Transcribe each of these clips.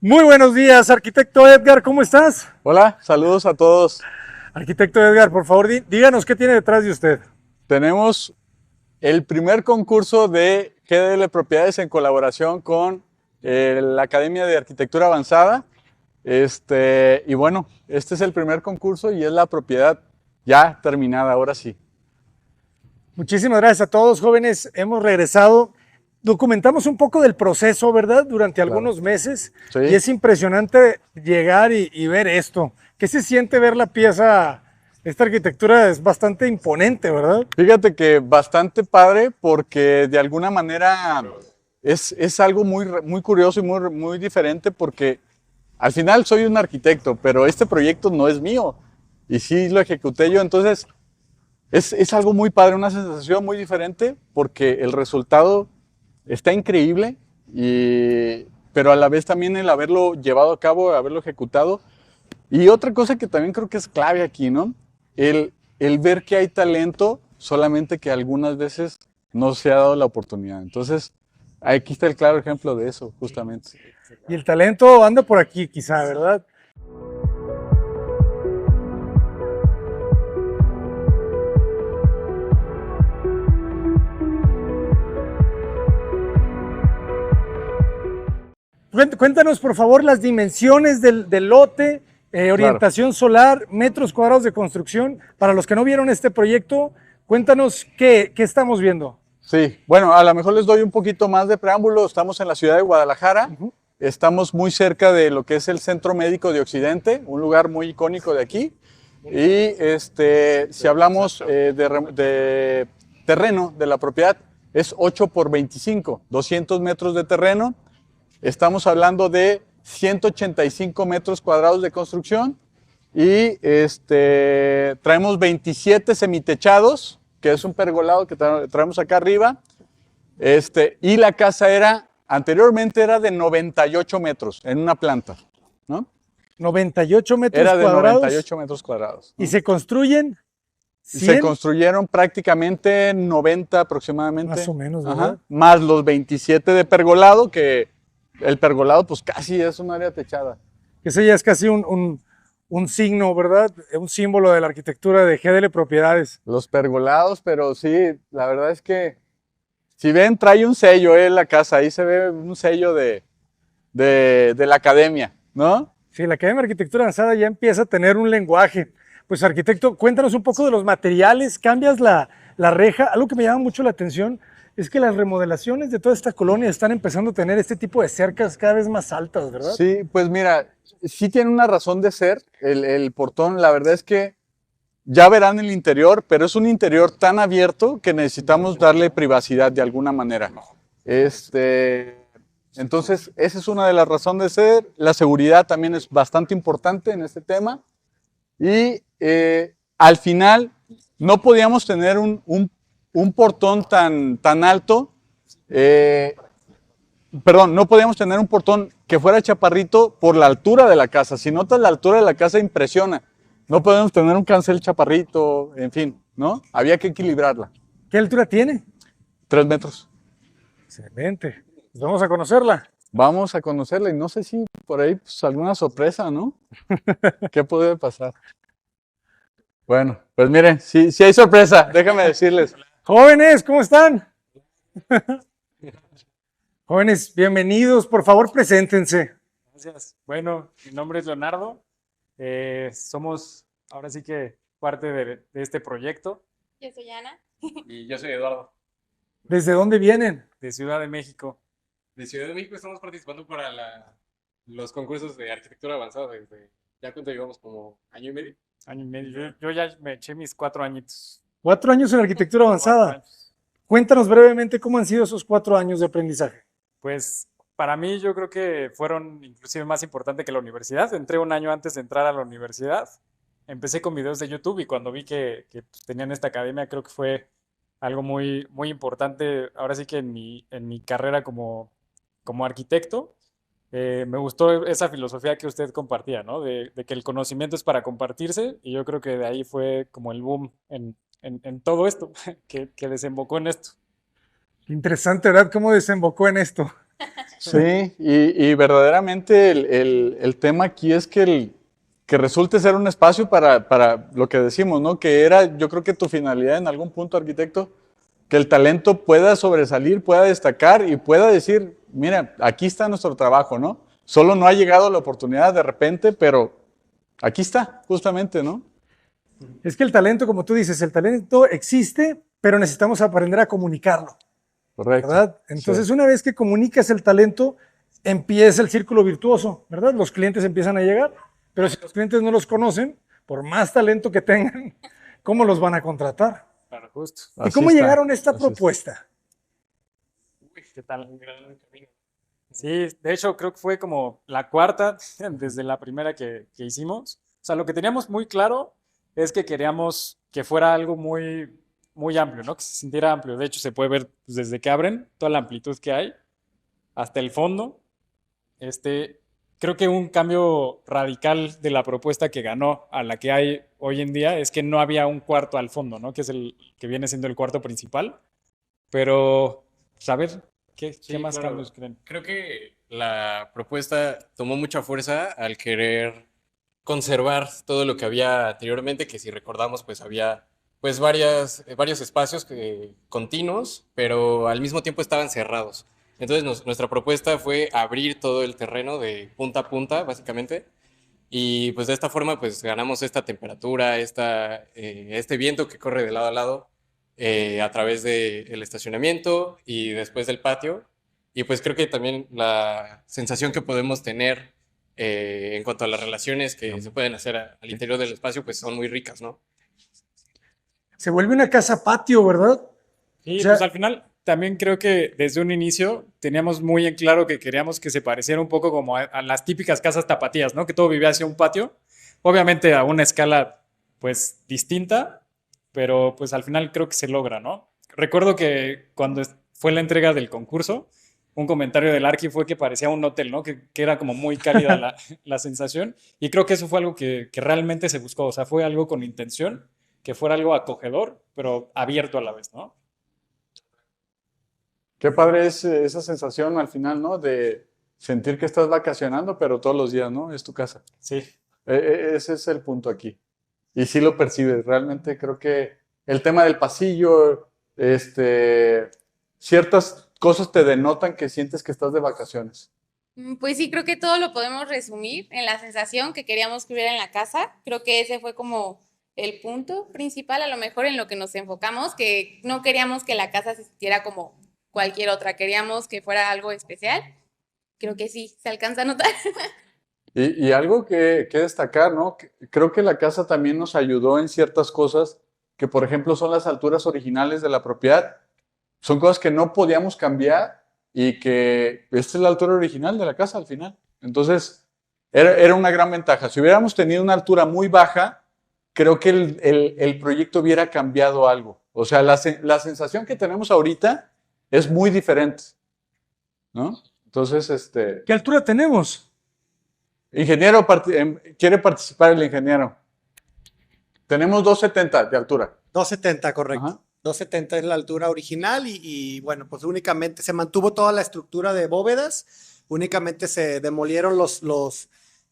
Muy buenos días, arquitecto Edgar, ¿cómo estás? Hola, saludos a todos. Arquitecto Edgar, por favor, díganos qué tiene detrás de usted. Tenemos el primer concurso de GDL Propiedades en colaboración con la Academia de Arquitectura Avanzada. Y bueno, este es el primer concurso y es la propiedad ya terminada, ahora sí. Muchísimas gracias a todos, jóvenes. Hemos regresado. Documentamos un poco del proceso, ¿verdad? Durante Claro. algunos meses. Sí. Y es impresionante llegar y ver esto. ¿Qué se siente ver la pieza? Esta arquitectura es bastante imponente, ¿verdad? Fíjate que bastante padre porque de alguna manera es algo muy curioso y muy diferente porque al final soy un arquitecto, pero este proyecto no es mío y sí lo ejecuté yo, entonces es algo muy padre, una sensación muy diferente porque el resultado está increíble, pero a la vez también el haberlo llevado a cabo, haberlo ejecutado. Y otra cosa que también creo que es clave aquí, ¿no? El ver que hay talento, solamente que algunas veces no se ha dado la oportunidad. Entonces, aquí está el claro ejemplo de eso, justamente. Y el talento anda por aquí, quizá, ¿verdad? Cuéntanos, por favor, las dimensiones del lote, orientación solar, metros cuadrados de construcción. Para los que no vieron este proyecto, cuéntanos qué estamos viendo. Sí, bueno, a lo mejor les doy un poquito más de preámbulo. Estamos en la ciudad de Guadalajara. Estamos muy cerca de lo que es el Centro Médico de Occidente, un lugar muy icónico de aquí. Y si hablamos de terreno de la propiedad, es 8 por 25, 200 metros de terreno. Estamos hablando de 185 metros cuadrados de construcción y traemos 27 semitechados, que es un pergolado que traemos acá arriba. Y la casa anteriormente era de 98 metros en una planta, ¿no? 98 metros Era de cuadrados. 98 metros cuadrados. ¿No? ¿Y se construyen? 100. Se construyeron prácticamente 90 aproximadamente. Más o menos, ¿verdad? Ajá. Más los 27 de pergolado, que el pergolado pues casi es un área techada. Ese ya es casi un signo, ¿verdad? Un símbolo de la arquitectura de GDL Propiedades. Los pergolados, pero sí, la verdad es que si ven, trae un sello la casa, ahí se ve un sello de la academia, ¿no? Sí, la Academia de Arquitectura Avanzada ya empieza a tener un lenguaje. Pues arquitecto, cuéntanos un poco de los materiales, cambias la reja. Algo que me llama mucho la atención es que las remodelaciones de toda esta colonia están empezando a tener este tipo de cercas cada vez más altas, ¿verdad? Sí, pues mira, sí tiene una razón de ser el portón. La verdad es que ya verán el interior, pero es un interior tan abierto que necesitamos darle privacidad de alguna manera. Entonces, esa es una de las razones de ser. La seguridad también es bastante importante en este tema. Y al final no podíamos tener un portón tan alto. Perdón, no podíamos tener un portón que fuera chaparrito por la altura de la casa. Si notas, la altura de la casa impresiona. No podemos tener un cancel chaparrito, en fin, ¿no? Había que equilibrarla. ¿Qué altura tiene? 3 metros. Excelente. Pues vamos a conocerla. Vamos a conocerla y no sé si por ahí pues, alguna sorpresa, ¿no? ¿Qué puede pasar? Bueno, pues miren, sí hay sorpresa, déjame decirles. Jóvenes, ¿cómo están? Jóvenes, bienvenidos. Por favor, preséntense. Gracias. Bueno, mi nombre es Leonardo. Somos ahora sí que parte de este proyecto. Yo soy Ana. Y yo soy Eduardo. ¿Desde dónde vienen? De Ciudad de México. De Ciudad de México estamos participando para los concursos de arquitectura avanzada. ¿Ya cuánto llevamos? ¿Como año y medio? Año y medio. Yo ya me eché mis 4 añitos. 4 años en arquitectura 4 avanzada. años. Cuéntanos brevemente cómo han sido esos 4 años de aprendizaje. Pues para mí yo creo que fueron inclusive más importante que la universidad. Entré un año antes de entrar a la universidad. Empecé con videos de YouTube y cuando vi que pues, tenían esta academia, creo que fue algo muy importante, ahora sí que en mi carrera como arquitecto. Me gustó esa filosofía que usted compartía, ¿no? De que el conocimiento es para compartirse y yo creo que de ahí fue como el boom en todo esto, que desembocó en esto. Interesante, ¿verdad? ¿Cómo desembocó en esto? Sí, y verdaderamente el tema aquí es que resulte ser un espacio para lo que decimos, ¿no? Que era, yo creo que tu finalidad en algún punto, arquitecto, que el talento pueda sobresalir, pueda destacar y pueda decir, mira, aquí está nuestro trabajo, ¿no? Solo no ha llegado la oportunidad de repente, pero aquí está, justamente, ¿no? Es que el talento, como tú dices, el talento existe, pero necesitamos aprender a comunicarlo, Correcto. ¿verdad? Entonces, Sí. una vez que comunicas el talento, empieza el círculo virtuoso, ¿verdad? Los clientes empiezan a llegar, pero si los clientes no los conocen, por más talento que tengan, ¿cómo los van a contratar? Claro, justo. ¿Y Así cómo está, llegaron a esta así está. propuesta? Uy, ¿qué tal? Un gran camino. Sí, de hecho creo que fue como la cuarta desde la primera que hicimos. O sea, lo que teníamos muy claro es que queríamos que fuera algo muy, muy amplio, ¿no? Que se sintiera amplio. De hecho, se puede ver pues, desde que abren toda la amplitud que hay hasta el fondo. Creo que un cambio radical de la propuesta que ganó a la que hay hoy en día es que no había un cuarto al fondo, ¿no? Que es el que viene siendo el cuarto principal. Pero, pues, a ver, ¿qué Sí, más claro. cambios creen? Creo que la propuesta tomó mucha fuerza al querer conservar todo lo que había anteriormente, que si recordamos, pues había pues varios espacios continuos, pero al mismo tiempo estaban cerrados. Entonces nuestra propuesta fue abrir todo el terreno de punta a punta, básicamente, y pues de esta forma pues ganamos esta temperatura, este viento que corre de lado a lado a través del estacionamiento y después del patio. Y pues creo que también la sensación que podemos tener en cuanto a las relaciones que se pueden hacer al interior del espacio pues son muy ricas, ¿no? Se vuelve una casa patio, ¿verdad? O Sí, sea, pues al final también creo que desde un inicio teníamos muy en claro que queríamos que se pareciera un poco como a las típicas casas tapatías, ¿no? Que todo vivía hacia un patio, obviamente a una escala pues distinta, pero pues al final creo que se logra, ¿no? Recuerdo que cuando fue la entrega del concurso, un comentario del Arqui fue que parecía un hotel, ¿no? Que era como muy cálida la sensación y creo que eso fue algo que realmente se buscó, o sea, fue algo con intención, que fuera algo acogedor, pero abierto a la vez, ¿no? Qué padre es esa sensación al final, ¿no? De sentir que estás vacacionando, pero todos los días, ¿no? Es tu casa. Sí. Ese es el punto aquí. Y sí lo percibes. Realmente creo que el tema del pasillo, ciertas cosas te denotan que sientes que estás de vacaciones. Pues sí, creo que todo lo podemos resumir en la sensación que queríamos que hubiera en la casa. Creo que ese fue como el punto principal, a lo mejor en lo que nos enfocamos, que no queríamos que la casa se sintiera como cualquier otra, queríamos que fuera algo especial. Creo que sí, se alcanza a notar. Y algo que destacar, ¿no? Creo que la casa también nos ayudó en ciertas cosas que, por ejemplo, son las alturas originales de la propiedad. Son cosas que no podíamos cambiar y que esta es la altura original de la casa al final. Entonces, era una gran ventaja. Si hubiéramos tenido una altura muy baja, creo que el proyecto hubiera cambiado algo. O sea, la sensación que tenemos ahorita es muy diferente, ¿no? Entonces, ¿qué altura tenemos? ingeniero, quiere participar el ingeniero. Tenemos 270 de altura. 270, correcto. Ajá. 270 es la altura original y bueno, pues únicamente se mantuvo toda la estructura de bóvedas, únicamente se demolieron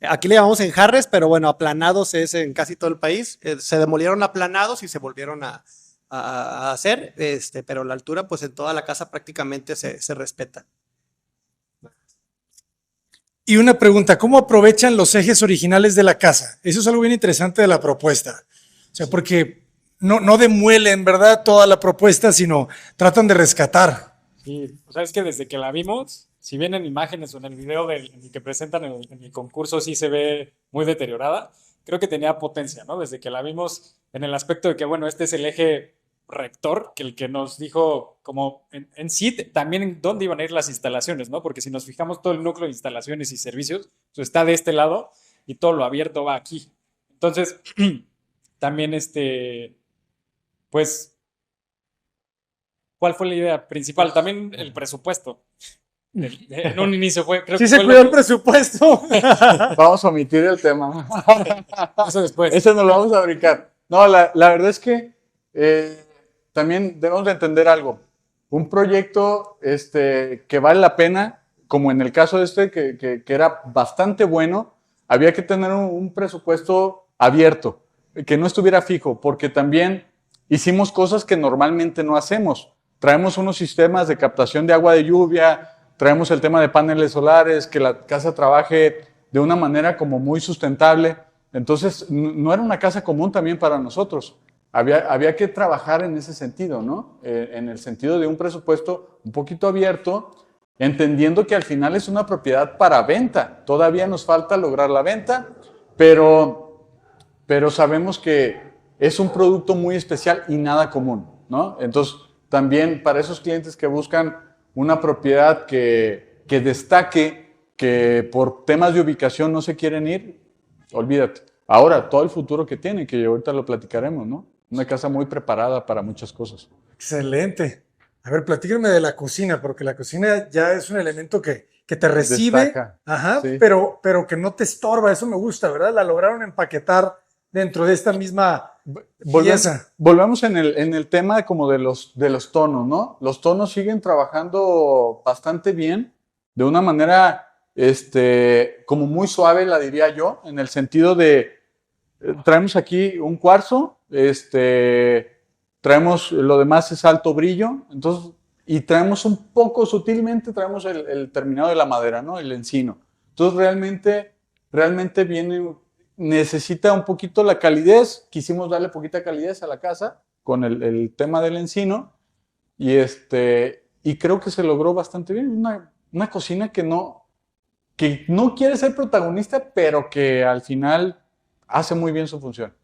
aquí le llamamos enjarres, pero bueno, aplanados es en casi todo el país, se demolieron aplanados y se volvieron a hacer, pero la altura pues en toda la casa prácticamente se respeta. Y una pregunta, ¿cómo aprovechan los ejes originales de la casa? Eso es algo bien interesante de la propuesta. O sea, porque no demuelen, ¿verdad? Toda la propuesta, sino tratan de rescatar. Sí, o sea, es que desde que la vimos, si bien en imágenes o en el video en el que presentan en el concurso sí se ve muy deteriorada, creo que tenía potencia, ¿no? Desde que la vimos en el aspecto de que, bueno, este es el eje rector, que el que nos dijo como en sí también en dónde iban a ir las instalaciones, ¿no? Porque si nos fijamos todo el núcleo de instalaciones y servicios, pues está de este lado y todo lo abierto va aquí. Entonces, también pues, ¿cuál fue la idea principal? También el presupuesto. En un inicio creo Sí que se fue cuidó el presupuesto. Vamos a omitir el tema. eso después. Ese no lo vamos a brincar. No, la verdad es que también debemos de entender algo. Un proyecto que vale la pena como en el caso este, que era bastante bueno, había que tener un presupuesto abierto, que no estuviera fijo, porque también hicimos cosas que normalmente no hacemos. Traemos unos sistemas de captación de agua de lluvia, traemos el tema de paneles solares, que la casa trabaje de una manera como muy sustentable. Entonces, no era una casa común también para nosotros. Había que trabajar en ese sentido, ¿no? En el sentido de un presupuesto un poquito abierto, entendiendo que al final es una propiedad para venta. Todavía nos falta lograr la venta, pero sabemos que es un producto muy especial y nada común, ¿no? Entonces, también para esos clientes que buscan una propiedad que destaque, que por temas de ubicación no se quieren ir, olvídate. Ahora, todo el futuro que tiene, que ahorita lo platicaremos, ¿no? Una casa muy preparada para muchas cosas. Excelente. A ver, platíquenme de la cocina, porque la cocina ya es un elemento que te recibe, Destaca, ajá, sí. pero que no te estorba. Eso me gusta, ¿verdad? La lograron empaquetar dentro de esta misma pieza. Volvemos en el tema como de los tonos, ¿no? Los tonos siguen trabajando bastante bien, de una manera como muy suave, la diría yo, en el sentido de, traemos aquí un cuarzo, traemos, lo demás es alto brillo, entonces, y traemos un poco sutilmente, traemos el terminado de la madera, ¿no? El encino. Entonces, realmente viene, necesita un poquito la calidez, quisimos darle poquita calidez a la casa con el tema del encino, y creo que se logró bastante bien. Una cocina que no quiere ser protagonista, pero que al final hace muy bien su función.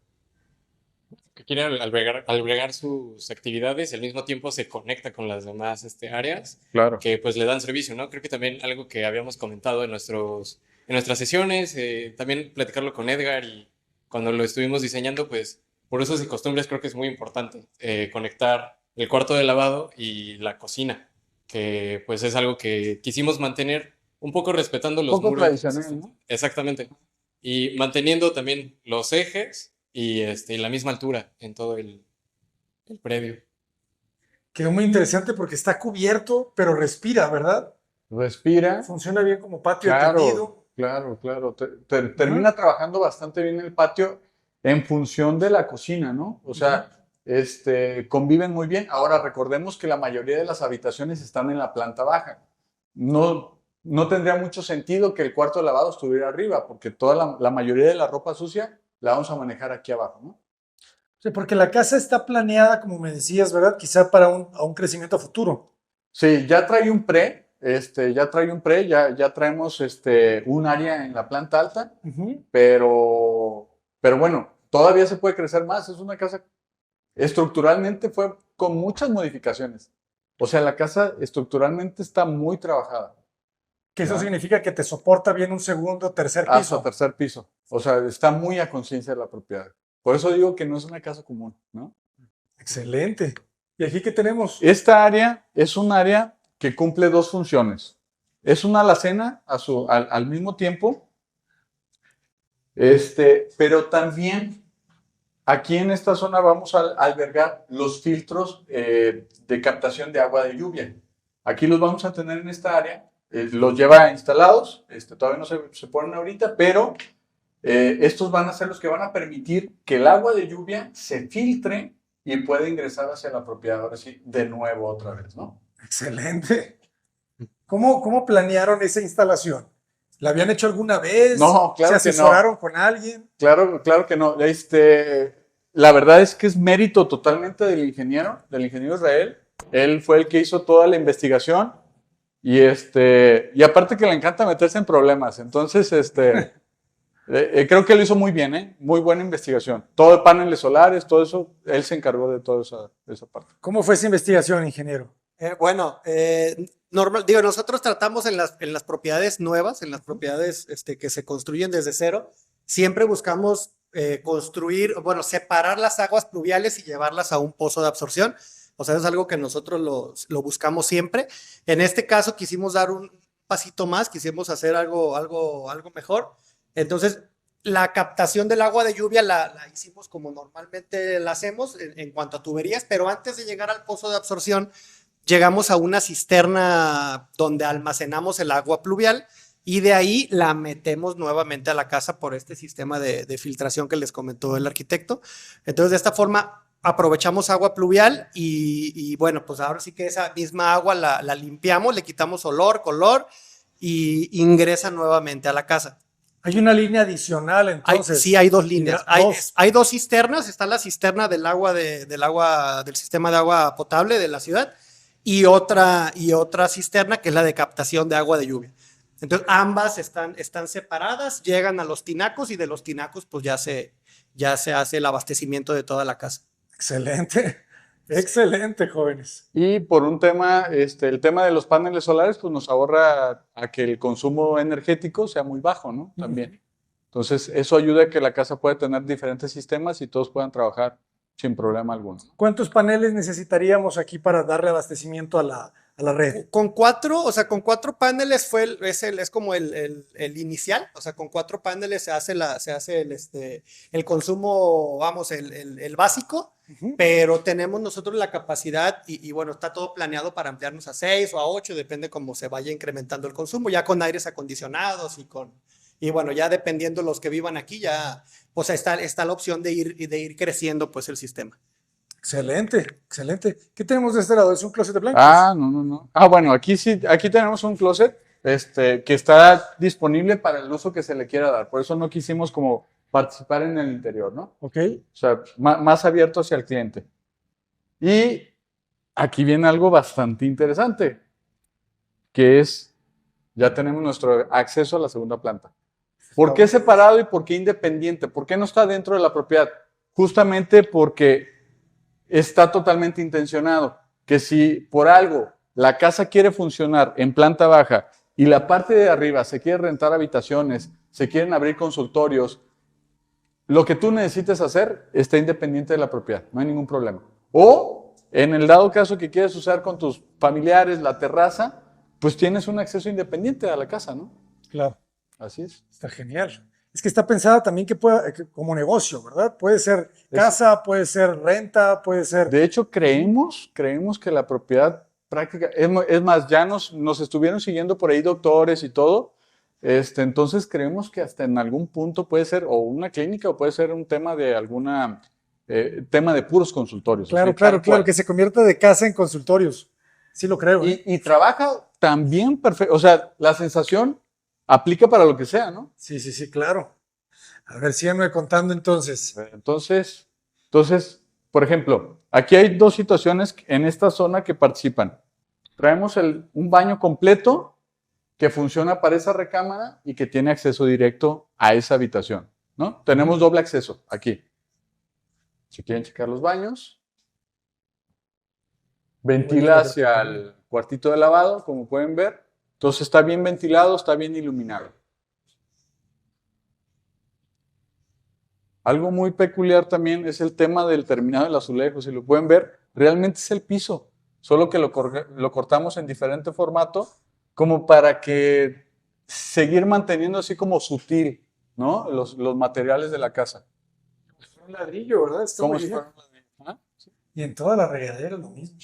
Que quiere albergar sus actividades y al mismo tiempo se conecta con las demás áreas Claro. que pues le dan servicio, ¿no? Creo que también algo que habíamos comentado en nuestras sesiones, también platicarlo con Edgar y cuando lo estuvimos diseñando, pues por usos y costumbres creo que es muy importante conectar el cuarto de lavado y la cocina, que pues es algo que quisimos mantener un poco respetando los Poco muros. tradicional, ¿no? Exactamente. Y manteniendo también los ejes y la misma altura en todo el predio. Quedó muy interesante porque está cubierto, pero respira, ¿verdad? Respira. Funciona bien como patio tendido. Claro. Termina trabajando bastante bien el patio en función de la cocina, ¿no? O sea, conviven muy bien. Ahora, recordemos que la mayoría de las habitaciones están en la planta baja. No tendría mucho sentido que el cuarto de lavado estuviera arriba, porque toda la mayoría de la ropa sucia la vamos a manejar aquí abajo, ¿no? Sí, porque la casa está planeada, como me decías, ¿verdad? Quizá para un crecimiento futuro. Sí, ya trae un pre, ya traemos un área en la planta alta, pero bueno, todavía se puede crecer más. Es una casa, estructuralmente fue con muchas modificaciones. O sea, la casa estructuralmente está muy trabajada. Que eso ¿Ya? significa que te soporta bien un segundo, tercer piso. Hasta tercer piso. O sea, está muy a conciencia de la propiedad. Por eso digo que no es una casa común, ¿no? Excelente. ¿Y aquí qué tenemos? Esta área es un área que cumple dos funciones. Es una alacena al mismo tiempo, pero también aquí en esta zona vamos a albergar los filtros de captación de agua de lluvia. Aquí los vamos a tener en esta área. Los lleva instalados, todavía no se ponen ahorita, pero estos van a ser los que van a permitir que el agua de lluvia se filtre y pueda ingresar hacia la propiedad, ahora sí, de nuevo otra vez, ¿no? Excelente. ¿Cómo planearon esa instalación? ¿La habían hecho alguna vez? No, claro que no. ¿Se asesoraron con alguien? Claro que no. La verdad es que es mérito totalmente del ingeniero Israel. Él fue el que hizo toda la investigación y aparte que le encanta meterse en problemas. Entonces, creo que lo hizo muy bien, ¿eh? Muy buena investigación. Todo de paneles solares, todo eso, él se encargó de toda esa parte. ¿Cómo fue esa investigación, ingeniero? Nosotros tratamos en las propiedades nuevas, en las propiedades que se construyen desde cero, siempre buscamos separar las aguas pluviales y llevarlas a un pozo de absorción. O sea, es algo que nosotros lo buscamos siempre. En este caso quisimos dar un pasito más, quisimos hacer algo mejor. Entonces, la captación del agua de lluvia la hicimos como normalmente la hacemos en cuanto a tuberías, pero antes de llegar al pozo de absorción, llegamos a una cisterna donde almacenamos el agua pluvial y de ahí la metemos nuevamente a la casa por este sistema de filtración que les comentó el arquitecto. Entonces, de esta forma aprovechamos agua pluvial y bueno, pues ahora sí que esa misma agua la limpiamos, le quitamos olor, color y ingresa nuevamente a la casa. Hay una línea adicional, entonces. Sí, hay dos líneas. Dos. Hay dos cisternas. Está la cisterna del sistema de agua potable de la ciudad y otra cisterna que es la de captación de agua de lluvia. Entonces, ambas están separadas, llegan a los tinacos y de los tinacos pues ya se hace el abastecimiento de toda la casa. Excelente, excelente, jóvenes. Y por un tema, el tema de los paneles solares, pues nos ahorra a que el consumo energético sea muy bajo, ¿no? También. Entonces, eso ayuda a que la casa pueda tener diferentes sistemas y todos puedan trabajar sin problema alguno. ¿Cuántos paneles necesitaríamos aquí para darle abastecimiento a la red? Con cuatro paneles es como el inicial, o sea, con 4 paneles se hace el consumo, vamos, el básico, pero tenemos nosotros la capacidad y bueno, está todo planeado para ampliarnos a 6 o a 8, depende cómo se vaya incrementando el consumo, ya con aires acondicionados y bueno, ya dependiendo los que vivan aquí, ya pues está la opción de ir creciendo pues el sistema. Excelente, excelente. ¿Qué tenemos de este lado? ¿Es un closet de blancos? No. Bueno, aquí sí, aquí tenemos un closet que está disponible para el uso que se le quiera dar. Por eso no quisimos como participar en el interior, ¿no? Ok. O sea, más abierto hacia el cliente. Y aquí viene algo bastante interesante, que es, ya tenemos nuestro acceso a la segunda planta. ¿Por qué separado y por qué independiente? ¿Por qué no está dentro de la propiedad? Justamente porque está totalmente intencionado, que si por algo la casa quiere funcionar en planta baja y la parte de arriba se quiere rentar habitaciones, se quieren abrir consultorios, lo que tú necesites hacer está independiente de la propiedad, no hay ningún problema. O en el dado caso que quieres usar con tus familiares la terraza, pues tienes un acceso independiente a la casa, ¿no? Claro. Así es. Está genial. Es que está pensada también como negocio, ¿verdad? Puede ser casa, puede ser renta, puede ser... De hecho, creemos que la propiedad práctica, es más, ya nos estuvieron siguiendo por ahí doctores y todo, entonces creemos que hasta en algún punto puede ser o una clínica o puede ser un tema de tema de puros consultorios. Claro, así, claro, que se convierta de casa en consultorios. Sí lo creo. Y trabaja también perfecto, o sea, la sensación aplica para lo que sea, ¿no? Sí, claro. A ver, síganme contando entonces. Entonces, por ejemplo, aquí hay 2 situaciones en esta zona que participan. Traemos un baño completo que funciona para esa recámara y que tiene acceso directo a esa habitación, ¿no? Tenemos doble acceso aquí. Si quieren checar los baños. Ventila hacia el cuartito de lavado, como pueden ver. Entonces está bien ventilado, está bien iluminado. Algo muy peculiar también es el tema del terminado del azulejo. Si lo pueden ver, realmente es el piso, solo que lo cortamos en diferente formato, como para que seguir manteniendo así como sutil, ¿no? Los materiales de la casa. Es un ladrillo, ¿verdad? Está Como muy si bien. fuera un ladrillo. ¿Ah? Sí. Y en toda la regadera lo mismo.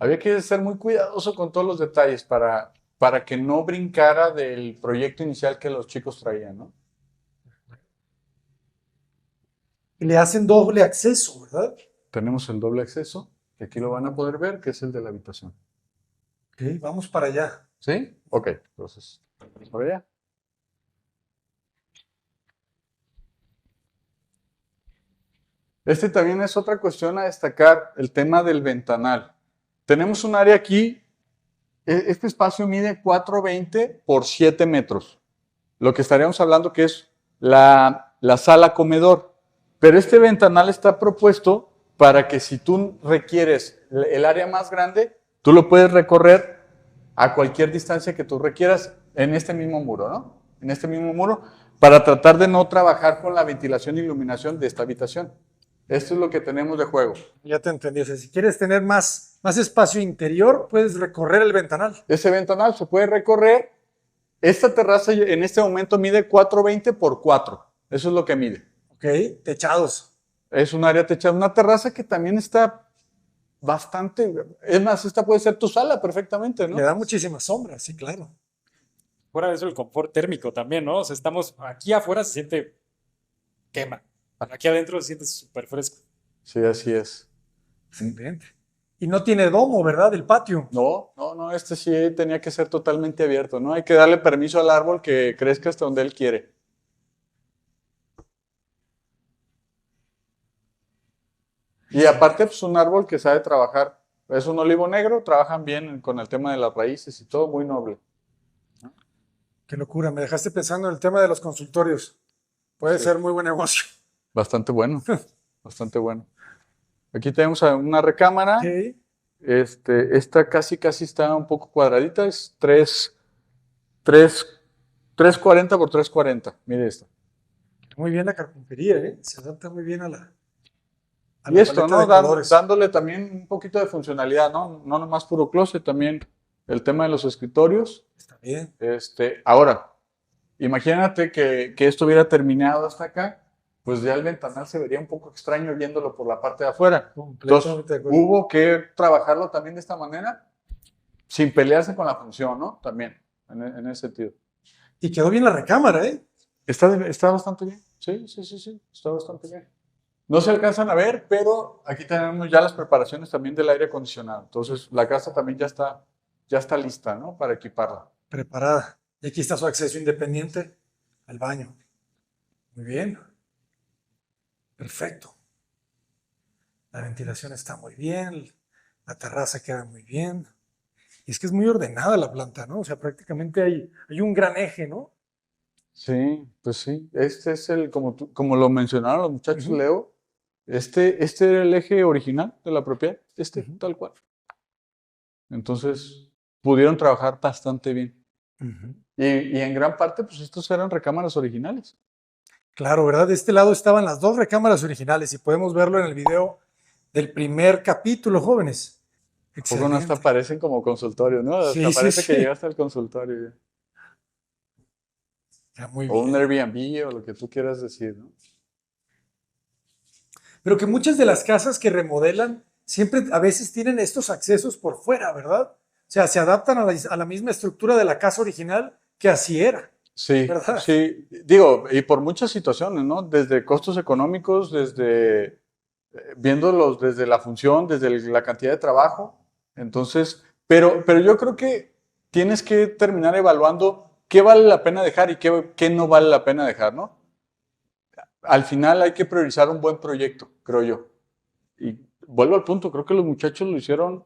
Había que ser muy cuidadoso con todos los detalles para que no brincara del proyecto inicial que los chicos traían, ¿no? Y le hacen doble acceso, ¿verdad? Tenemos el doble acceso, que aquí lo van a poder ver, que es el de la habitación. Ok, vamos para allá. ¿Sí? Ok, entonces, vamos para allá. También es otra cuestión a destacar, el tema del ventanal. Tenemos un área aquí, este espacio mide 420 por 7 metros. Lo que estaríamos hablando que es la sala comedor. Pero este ventanal está propuesto para que si tú requieres el área más grande, tú lo puedes recorrer a cualquier distancia que tú requieras en este mismo muro, ¿no? En este mismo muro, para tratar de no trabajar con la ventilación e iluminación de esta habitación. Esto es lo que tenemos de juego. Ya te entendí. O sea, si quieres tener más espacio interior, puedes recorrer el ventanal. Ese ventanal se puede recorrer. Esta terraza en este momento mide 420 por 4. Eso es lo que mide. Ok, techados. Es un área techada. Una terraza que también está bastante. Es más, esta puede ser tu sala perfectamente, ¿no? Le da muchísima sombra, sí, claro. Fuera de eso, el confort térmico también, ¿no? O sea, estamos aquí afuera se siente quema. Aquí adentro se siente súper fresco. Sí, así es. Excelente. Y no tiene domo, ¿verdad? El patio. No, este sí tenía que ser totalmente abierto, ¿no? Hay que darle permiso al árbol que crezca hasta donde él quiere. Y aparte, pues un árbol que sabe trabajar. Es un olivo negro, trabajan bien con el tema de las raíces y todo, muy noble. Qué locura, me dejaste pensando en el tema de los consultorios. Puede Sí. ser muy buen negocio. Bastante bueno, bastante bueno. Aquí tenemos una recámara. Ok. Esta casi está un poco cuadradita, es 340 por 340. Mire esta. Muy bien la carpintería, ¿eh? Se adapta muy bien a la Y esto, paleta ¿no? de colores. Dándole también un poquito de funcionalidad, ¿no? No nomás puro closet, también el tema de los escritorios. Está bien. Ahora, imagínate que esto hubiera terminado hasta acá, pues ya el ventanal se vería un poco extraño viéndolo por la parte de afuera. Entonces, Completamente de acuerdo. hubo que trabajarlo también de esta manera, sin pelearse con la función, ¿no? También, en ese sentido. Y quedó bien la recámara, ¿eh? Está bastante bien. Sí, está bastante bien. No se alcanzan a ver, pero aquí tenemos ya las preparaciones también del aire acondicionado. Entonces, la casa también ya está lista, ¿no? Para equiparla. Preparada. Y aquí está su acceso independiente al baño. Muy bien. Perfecto. La ventilación está muy bien. La terraza queda muy bien. Y es que es muy ordenada la planta, ¿no? O sea, prácticamente hay un gran eje, ¿no? Sí, pues sí. Este es como lo mencionaron los muchachos, Ujú. Leo. Este era el eje original de la propiedad, Ujú. tal cual. Entonces, pudieron trabajar bastante bien. Ujú. Y en gran parte, pues estos eran recámaras originales. Claro, ¿verdad? De este lado estaban las dos recámaras originales y podemos verlo en el video del primer capítulo, jóvenes. Poco no hasta Excelente. parecen como consultorio, ¿no? Hasta Sí, sí, parece que sí. llegaste al consultorio ya. Ya, muy O un bien. Airbnb o lo que tú quieras decir, ¿no? Pero que muchas de las casas que remodelan siempre a veces tienen estos accesos por fuera, ¿verdad? O sea, se adaptan a la misma estructura de la casa original que así era, Sí, ¿verdad? sí. Digo, y por muchas situaciones, ¿no? Desde costos económicos, viéndolos desde la función, desde la cantidad de trabajo. Entonces, pero yo creo que tienes que terminar evaluando qué vale la pena dejar y qué no vale la pena dejar, ¿no? Al final hay que priorizar un buen proyecto, creo yo. Y vuelvo al punto, creo que los muchachos lo hicieron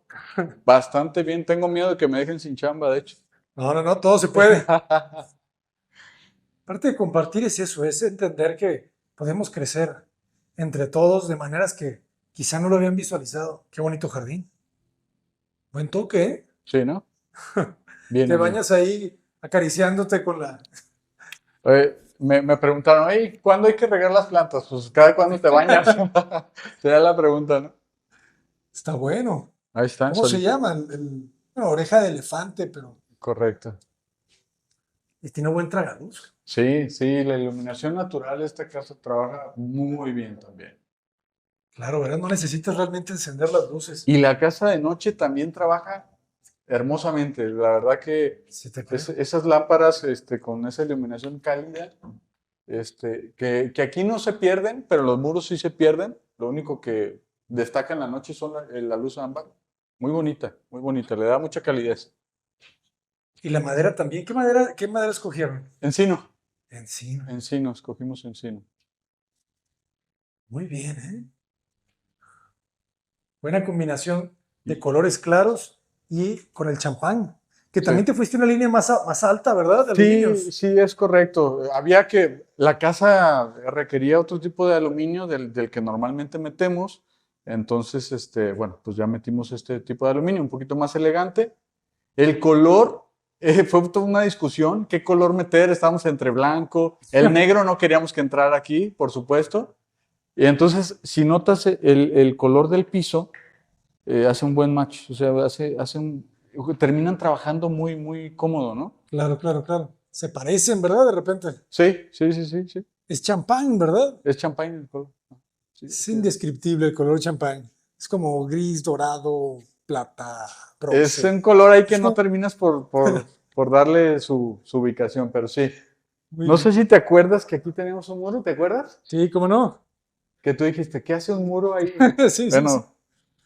bastante bien. Tengo miedo de que me dejen sin chamba, de hecho. No, todo se puede. Parte de compartir es eso, es entender que podemos crecer entre todos de maneras que quizá no lo habían visualizado. Qué bonito jardín. Buen toque, ¿eh? Sí, ¿no? Bien, Te bien. bañas ahí acariciándote con la... Me preguntaron, "Ey, ¿cuándo hay que regar las plantas?" Pues cada cuándo te bañas. Sería la pregunta, ¿no? Está bueno. Ahí están, ¿Cómo se solito. llama? Bueno, oreja de elefante, pero... Correcto. Y tiene buen tragaluz. Sí, la iluminación natural de esta casa trabaja muy bien también. Claro, ¿verdad? No necesitas realmente encender las luces. Y la casa de noche también trabaja hermosamente. La verdad que Sí, te creo. esas lámparas con esa iluminación cálida, que aquí no se pierden, pero los muros sí se pierden. Lo único que destaca en la noche son la luz ámbar. Muy bonita, le da mucha calidez. Y la madera también. Qué madera escogieron? Encino, Encino. escogimos encino. Muy bien, ¿eh? Buena combinación de Y- colores claros y con el champán. Que Sí. también te fuiste a una línea más alta, ¿verdad? De Sí, aluminios. sí, es correcto. La casa requería otro tipo de aluminio del que normalmente metemos. Entonces, bueno, pues ya metimos este tipo de aluminio, un poquito más elegante. El color, fue toda una discusión, qué color meter, estábamos entre blanco, el negro no queríamos que entrara aquí, por supuesto. Y entonces, si notas el color del piso, hace un buen match, o sea, terminan trabajando muy, muy cómodo, ¿no? Claro. Se parecen, ¿verdad? De repente. Sí. Es champán, ¿verdad? Es champagne el color. Sí, Es sí. indescriptible el color champán. Es como gris, dorado, plata, Es bronce. un color ahí que Es no como- terminas por darle su ubicación, pero sí. Muy No bien. sé si te acuerdas que aquí teníamos un muro, ¿te acuerdas? Sí, ¿cómo no? Que tú dijiste, ¿qué hace un muro ahí? Sí, sí, sí. Bueno,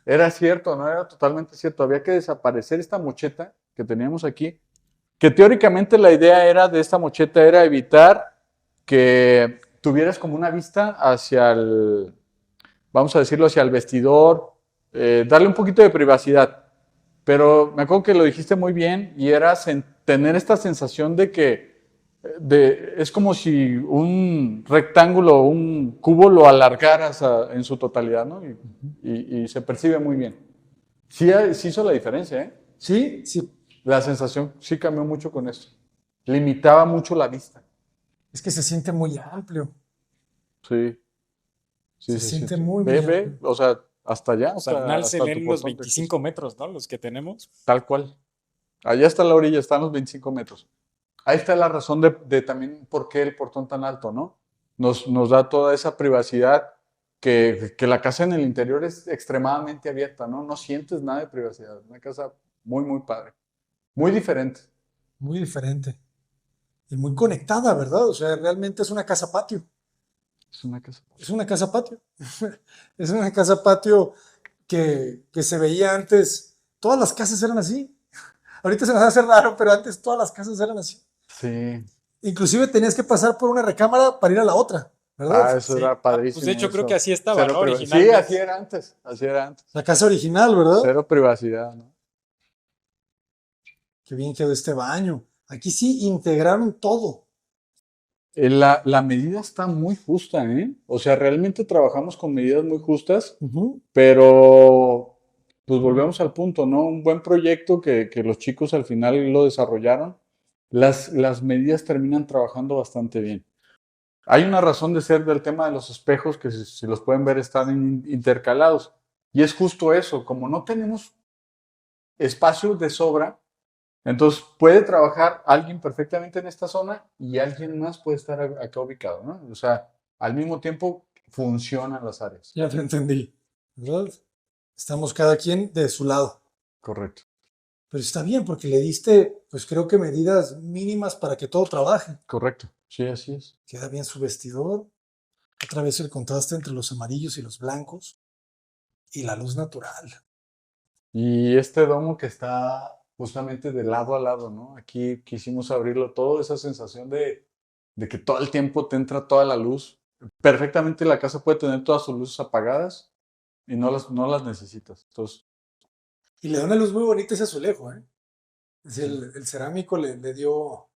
era cierto, no era totalmente cierto. Había que desaparecer esta mocheta que teníamos aquí, que teóricamente la idea era de esta mocheta era evitar que tuvieras como una vista hacia el, vamos a decirlo, hacia el vestidor, darle un poquito de privacidad. Pero me acuerdo que lo dijiste muy bien y era tener esta sensación de que es como si un rectángulo, un cubo lo alargaras en su totalidad, ¿no? Y se percibe muy bien. Sí, sí hizo la diferencia, ¿eh? Sí, sí. La sensación sí cambió mucho con esto. Limitaba mucho la vista. Es que se siente muy amplio. Sí, sí, Se se siente siente. muy, Ve, muy ve, amplio. o sea, hasta allá, O sea, al hasta, final se hasta tu leen los portón de 25 metros, ¿no? Los que tenemos. tal cual. Allá está la orilla, están los 25 metros. Ahí está la razón de también por qué el portón tan alto, ¿no? Nos da toda esa privacidad que la casa en el interior es extremadamente abierta, ¿no? No sientes nada de privacidad. Una casa muy, muy padre. Muy diferente. Muy diferente. Y muy conectada, ¿verdad? O sea, realmente es una casa patio. Es una casa. Es una casa patio. Es una casa patio que se veía antes. Todas las casas eran así. Ahorita se nos hace raro, pero antes todas las casas eran así. Sí. Inclusive tenías que pasar por una recámara para ir a la otra, ¿verdad? Eso Sí. era padrísimo. Pues de hecho creo eso. que así estaba, Cero ¿no? Sí, Originalmente. así era antes. Así era antes. La casa original, ¿verdad? Cero privacidad, ¿no? Qué bien quedó este baño. Aquí sí integraron todo. La medida está muy justa, ¿eh? O sea, realmente trabajamos con medidas muy justas, Ujú. pero pues volvemos al punto, ¿no? Un buen proyecto que los chicos al final lo desarrollaron, las medidas terminan trabajando bastante bien. Hay una razón de ser del tema de los espejos que si los pueden ver están intercalados. Y es justo eso, como no tenemos espacios de sobra, entonces puede trabajar alguien perfectamente en esta zona y alguien más puede estar acá ubicado, ¿no? O sea, al mismo tiempo funcionan las áreas. Ya te entendí, ¿verdad? Estamos cada quien de su lado. Correcto. Pero está bien porque le diste, pues creo que medidas mínimas para que todo trabaje. Correcto. Sí, así es. Queda bien su vestidor. Otra vez el contraste entre los amarillos y los blancos. Y la luz natural. Y este domo que está justamente de lado a lado, ¿no? Aquí quisimos abrirlo todo, esa sensación de que todo el tiempo te entra toda la luz. Perfectamente la casa puede tener todas sus luces apagadas y no las necesitas. Entonces, Y le da una luz muy bonita ese azulejo, ¿eh? Es decir, el cerámico le dio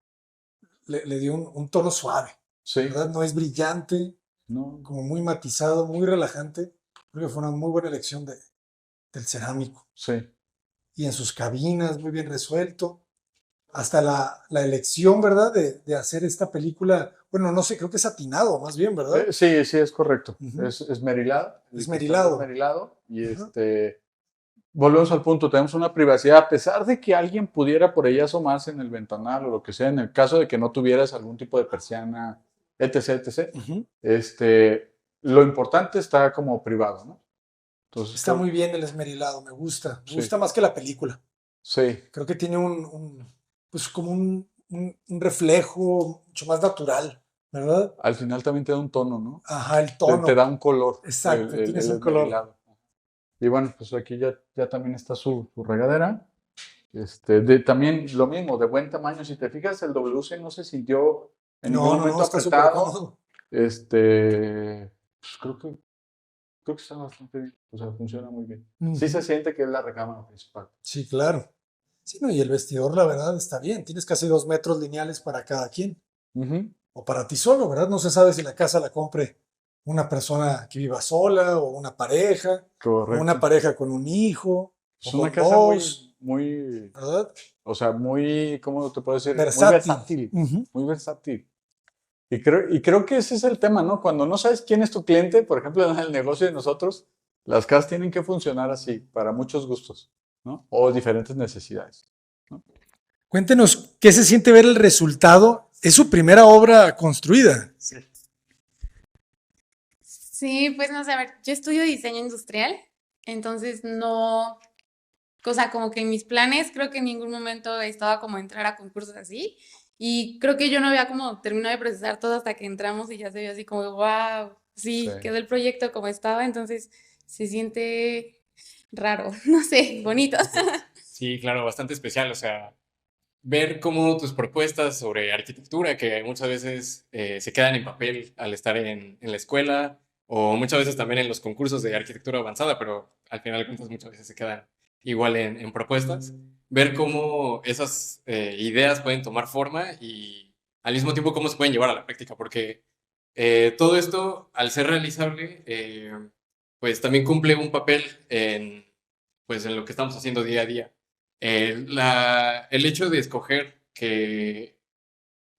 un tono suave, sí, ¿verdad? No es brillante, no, como muy matizado, muy relajante. Creo que fue una muy buena elección del cerámico. sí. Y en sus cabinas, muy bien resuelto. Hasta la elección, ¿verdad? De hacer esta película, bueno, no sé, creo que es atinado, más bien, ¿verdad? Sí, sí, es correcto. Ujú. Es esmerilado. Es esmerilado. Esmerilado. Y Ajá. volvemos al punto, tenemos una privacidad, a pesar de que alguien pudiera por ahí asomarse en el ventanal o lo que sea, en el caso de que no tuvieras algún tipo de persiana, etc., etc., Ujú. lo importante está como privado, ¿no? Entonces, Está muy bien el esmerilado, me gusta. Me Sí. gusta más que la película. sí, Creo que tiene pues como un reflejo mucho más natural, ¿verdad? al final también te da un tono, ¿no? Ajá, el Te, tono. te da un color. Exacto, tienes un color. esmerilado. Y bueno, pues aquí ya también está su regadera. También lo mismo, de buen tamaño. Si te fijas, el WC no se sintió en ningún momento está súper apretado. cómodo. Pues creo que está bastante bien. O sea, funciona muy bien. Sí se siente que es la recámara principal. Sí, claro. Sí, no, y el vestidor, la verdad, está bien. Tienes casi 2 metros lineales para cada quien. Ujú. O para ti solo, ¿verdad? No se sabe si la casa la compre una persona que viva sola o una pareja, o Correcto. una pareja con un hijo, Es o una con casa dos, muy, ¿verdad? o sea, muy, ¿cómo te puedo decir? Versátil. Muy versátil. Ujú. Muy versátil. Y creo que ese es el tema, ¿no? Cuando no sabes quién es tu cliente, por ejemplo, en el negocio de nosotros, las casas tienen que funcionar así, para muchos gustos, ¿no? O diferentes necesidades. Cuéntenos, ¿qué se siente ver el resultado? Es su primera obra construida. Sí, pues no sé, a ver, yo estudio diseño industrial, Entonces no, o sea, como que en mis planes creo que en ningún momento estaba como entrar a concursos así. Y creo que yo no había como terminado de procesar todo hasta que entramos y ya se vio así como, wow, Sí. sí, quedó el proyecto como estaba. Entonces se siente raro, no sé, bonito. Sí, claro, bastante especial. O sea, ver cómo tus propuestas sobre arquitectura, que muchas veces se quedan en papel al estar en la escuela, o muchas veces también en los concursos de arquitectura avanzada, pero al final de cuentas muchas veces se quedan igual en propuestas. Ver cómo esas ideas pueden tomar forma y al mismo tiempo cómo se pueden llevar a la práctica, porque todo esto, al ser realizable, pues también cumple un papel pues, en lo que estamos haciendo día a día. El hecho de escoger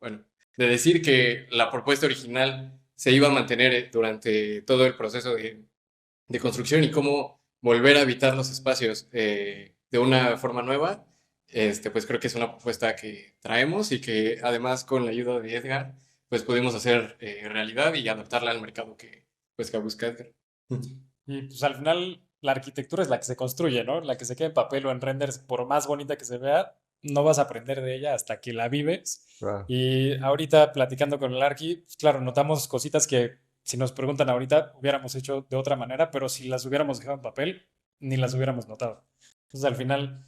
bueno, de decir que la propuesta original se iba a mantener durante todo el proceso de construcción y cómo volver a habitar los espacios de una forma nueva, pues creo que es una propuesta que traemos y que además con la ayuda de Edgar, pues pudimos hacer realidad y adaptarla al mercado que busca Edgar. Y pues al final la arquitectura es la que se construye, ¿no? La que se queda en papel o en renders, por más bonita que se vea, no vas a aprender de ella hasta que la vives. Claro. Y ahorita platicando con el Arqui, pues claro, notamos cositas que si nos preguntan ahorita hubiéramos hecho de otra manera, pero si las hubiéramos dejado en papel, ni las hubiéramos notado. Entonces al final,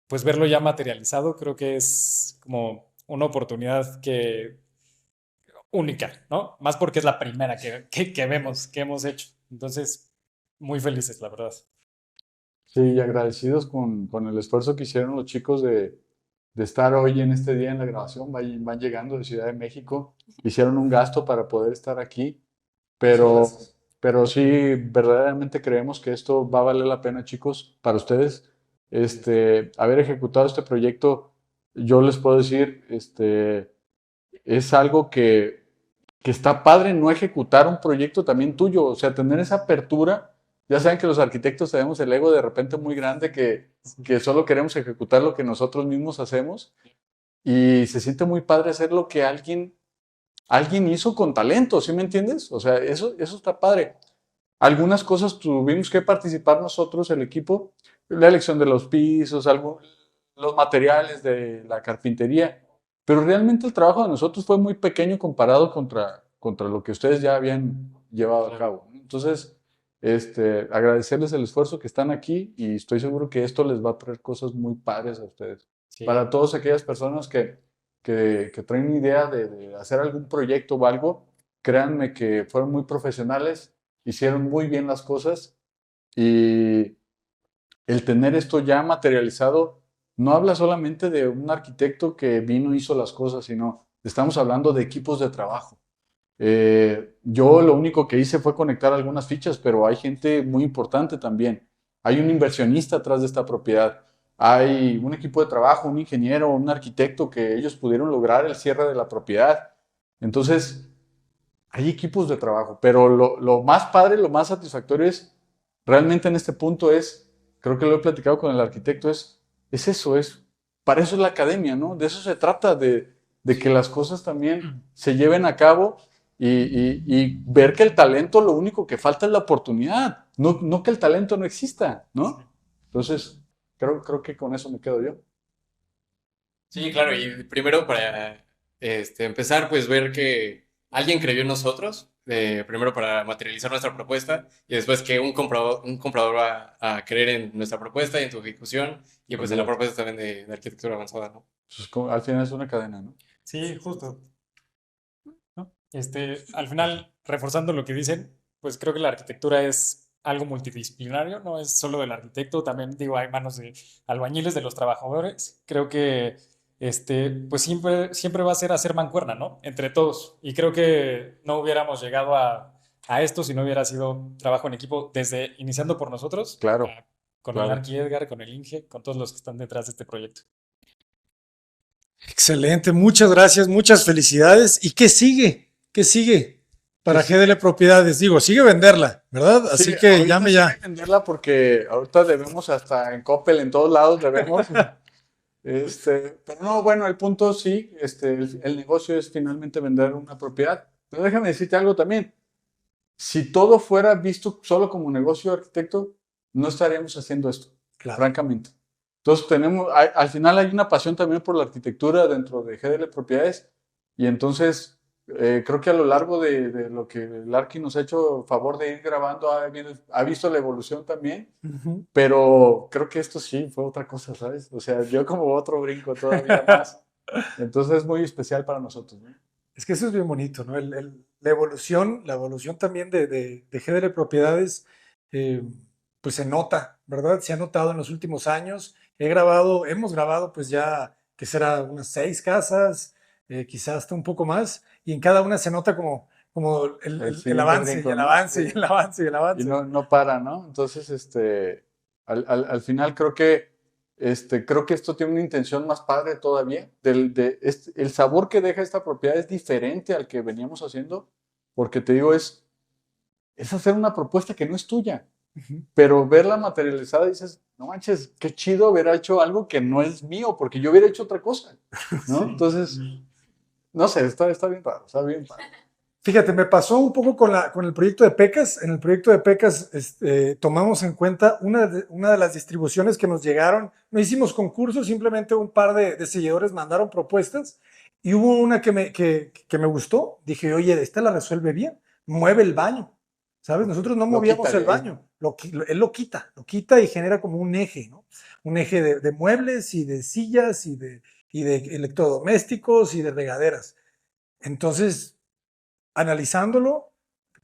pues verlo ya materializado creo que es como una oportunidad única, ¿no? Más porque es la primera que vemos, que hemos hecho. Entonces, muy felices, la verdad. Sí, y agradecidos con el esfuerzo que hicieron los chicos de estar hoy en este día en la grabación. Van llegando de Ciudad de México, hicieron un gasto para poder estar aquí, pero sí, verdaderamente creemos que esto va a valer la pena, chicos, para ustedes. Haber ejecutado este proyecto, yo les puedo decir, es algo que está padre no ejecutar un proyecto también tuyo, o sea, tener esa apertura. Ya saben que los arquitectos tenemos el ego de repente muy grande que solo queremos ejecutar lo que nosotros mismos hacemos y se siente muy padre hacer lo que alguien hizo con talento, ¿sí me entiendes? O sea, eso está padre. Algunas cosas tuvimos que participar nosotros, el equipo, la elección de los pisos, los materiales de la carpintería, pero realmente el trabajo de nosotros fue muy pequeño comparado contra lo que ustedes ya habían llevado a cabo. Entonces, agradecerles el esfuerzo que están aquí y estoy seguro que esto les va a traer cosas muy padres a ustedes. Sí. Para todas aquellas personas que traen una idea de hacer algún proyecto o algo, créanme que fueron muy profesionales, hicieron muy bien las cosas y el tener esto ya materializado no habla solamente de un arquitecto que vino y hizo las cosas, sino estamos hablando de equipos de trabajo. Yo lo único que hice fue conectar algunas fichas, pero hay gente muy importante también. Hay un inversionista atrás de esta propiedad. Hay un equipo de trabajo, un ingeniero, un arquitecto que ellos pudieron lograr el cierre de la propiedad. Entonces, hay equipos de trabajo, pero lo más padre, lo más satisfactorio es, realmente en este punto creo que lo he platicado con el arquitecto, para eso es la academia, ¿no? De eso se trata, de que las cosas también se lleven a cabo y ver que el talento, lo único que falta es la oportunidad, no que el talento no exista, ¿no? Entonces, creo que con eso me quedo yo. Sí, claro, y primero para empezar, pues ver que alguien creyó en nosotros, primero para materializar nuestra propuesta y después que un comprador va a creer en nuestra propuesta y en tu ejecución y pues en la propuesta también de arquitectura avanzada, ¿no? Entonces, al final es una cadena, ¿no? Sí, justo. ¿No? Al final, reforzando lo que dicen, pues creo que la arquitectura es algo multidisciplinario, no es solo del arquitecto, también digo, hay manos de albañiles, de los trabajadores. Creo que pues siempre va a ser hacer mancuerna, ¿no? Entre todos. Y creo que no hubiéramos llegado a esto si no hubiera sido trabajo en equipo desde iniciando por nosotros, Claro, con claro. el Arqui Edgar, con el Inge, con todos los que están detrás de este proyecto. Excelente, muchas gracias, muchas felicidades. ¿Y qué sigue? ¿Qué sigue para GDL Propiedades? Digo, sigue venderla, ¿verdad? Así Sí, que ahorita llame sí ya. hay que venderla porque ahorita debemos hasta en Coppel, en todos lados debemos. Pero no, bueno, el punto sí, el negocio es finalmente vender una propiedad. Pero déjame decirte algo también. si todo fuera visto solo como negocio de arquitecto, no estaríamos haciendo esto, Claro. francamente. Entonces al final hay una pasión también por la arquitectura dentro de GDL Propiedades y entonces creo que a lo largo de lo que el Arqui nos ha hecho favor de ir grabando, ha visto la evolución también, Ujú. pero creo que esto sí fue otra cosa, ¿sabes? O sea, dio como otro brinco todavía más. Entonces es muy especial para nosotros, ¿no? Es que eso es bien bonito, ¿no? La evolución también de GDL Propiedades, eh, pues se nota, ¿verdad? Se ha notado en los últimos años. Hemos grabado pues ya, que será unas 6 casas, quizás hasta un poco más, y en cada una se nota como el siguiente avance, brinco, y el ¿no? avance, y Sí. el avance, y el Y avance. no para, ¿no? Entonces, al final creo que esto tiene una intención más padre todavía. El sabor que deja esta propiedad es diferente al que veníamos haciendo, porque te digo, es hacer una propuesta que no es tuya, Ujú. pero verla materializada y dices, no manches, qué chido haber hecho algo que no es mío, porque yo hubiera hecho otra cosa, ¿no? Sí. Entonces, no sé, está bien raro, está bien padre. Fíjate, me pasó un poco con el proyecto de Pecas. En el proyecto de Pecas tomamos en cuenta una de las distribuciones que nos llegaron. No hicimos concursos, simplemente un par de seguidores mandaron propuestas y hubo una que me gustó. Dije, oye, esta la resuelve bien, mueve el baño, ¿sabes? Nosotros no Lo movíamos quita el de ahí. baño, él lo quita y genera como un eje, ¿no? Un eje de muebles y de sillas y de electrodomésticos y de regaderas. Entonces, analizándolo,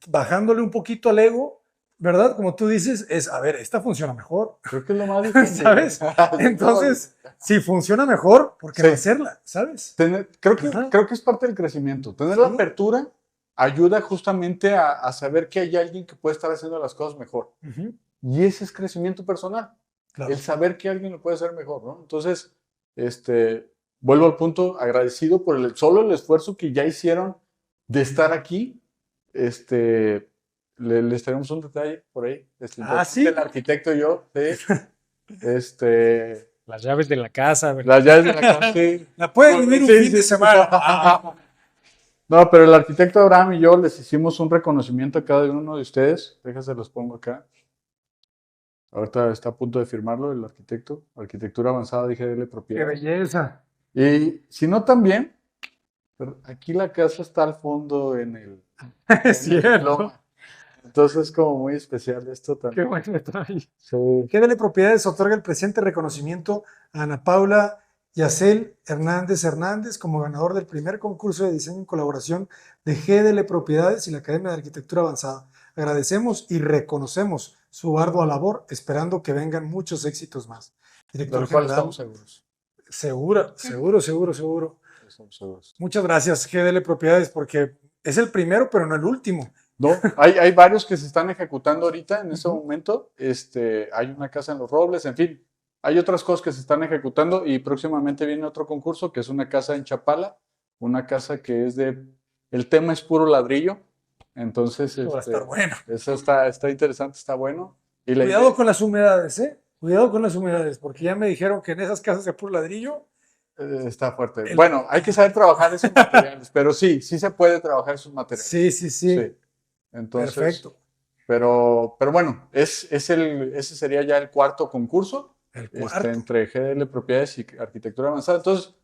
bajándole un poquito al ego, ¿verdad? Como tú dices, a ver, esta funciona mejor, Creo que es lo más difícil. ¿sabes? Entonces, si funciona mejor, ¿por qué no Sí. hacerla? ¿Sabes? Ajá. Creo que es parte del crecimiento. Tener Sí. la apertura ayuda justamente a saber que hay alguien que puede estar haciendo las cosas mejor. Ujú, Y ese es crecimiento personal. claro. El saber que alguien lo puede hacer mejor, ¿no? Entonces, vuelvo al punto, agradecido por solo el esfuerzo que ya hicieron de estar aquí. Les tenemos un detalle por ahí. ¿Sí? El arquitecto y yo, sí. Las llaves de la casa, ¿verdad? Las llaves de la casa, sí. La pueden vivir un Sí, fin de sí. semana. No, pero el arquitecto Abraham y yo les hicimos un reconocimiento a cada uno de ustedes. Déjense los pongo acá. Ahorita está a punto de firmarlo el arquitecto. Arquitectura avanzada de GDL Qué Propiedades. belleza. Y si no también, pero aquí la casa está al fondo en el Es el cierto. diploma. Entonces es como muy especial esto Qué también. buen detalle. Sí. GDL Propiedades otorga el presente reconocimiento a Ana Paula Yacel Hernández como ganador del primer concurso de diseño en colaboración de GDL Propiedades y la Academia de Arquitectura Avanzada. Agradecemos y reconocemos su ardua labor, esperando que vengan muchos éxitos más. De Director lo cual general, estamos seguros. seguro. Estamos seguros. Muchas gracias, GDL Propiedades, porque es el primero, pero no el último. No, hay varios que se están ejecutando ahorita en este momento. Hay una casa en Los Robles, en fin. Hay otras cosas que se están ejecutando y próximamente viene otro concurso que es una casa en Chapala, una casa que es el tema es puro ladrillo. Entonces, Eso va a estar bueno. eso está interesante, está bueno. Y la Cuidado idea- con las humedades, ¿eh? Cuidado con las humedades, porque ya me dijeron que en esas casas de puro ladrillo. Está fuerte. Bueno, hay que saber trabajar esos materiales, pero sí se puede trabajar esos materiales. Sí. Sí. Entonces, Perfecto. Pero bueno, ese sería ya el cuarto concurso El cuarto. entre GDL Propiedades y Arquitectura Avanzada. Entonces,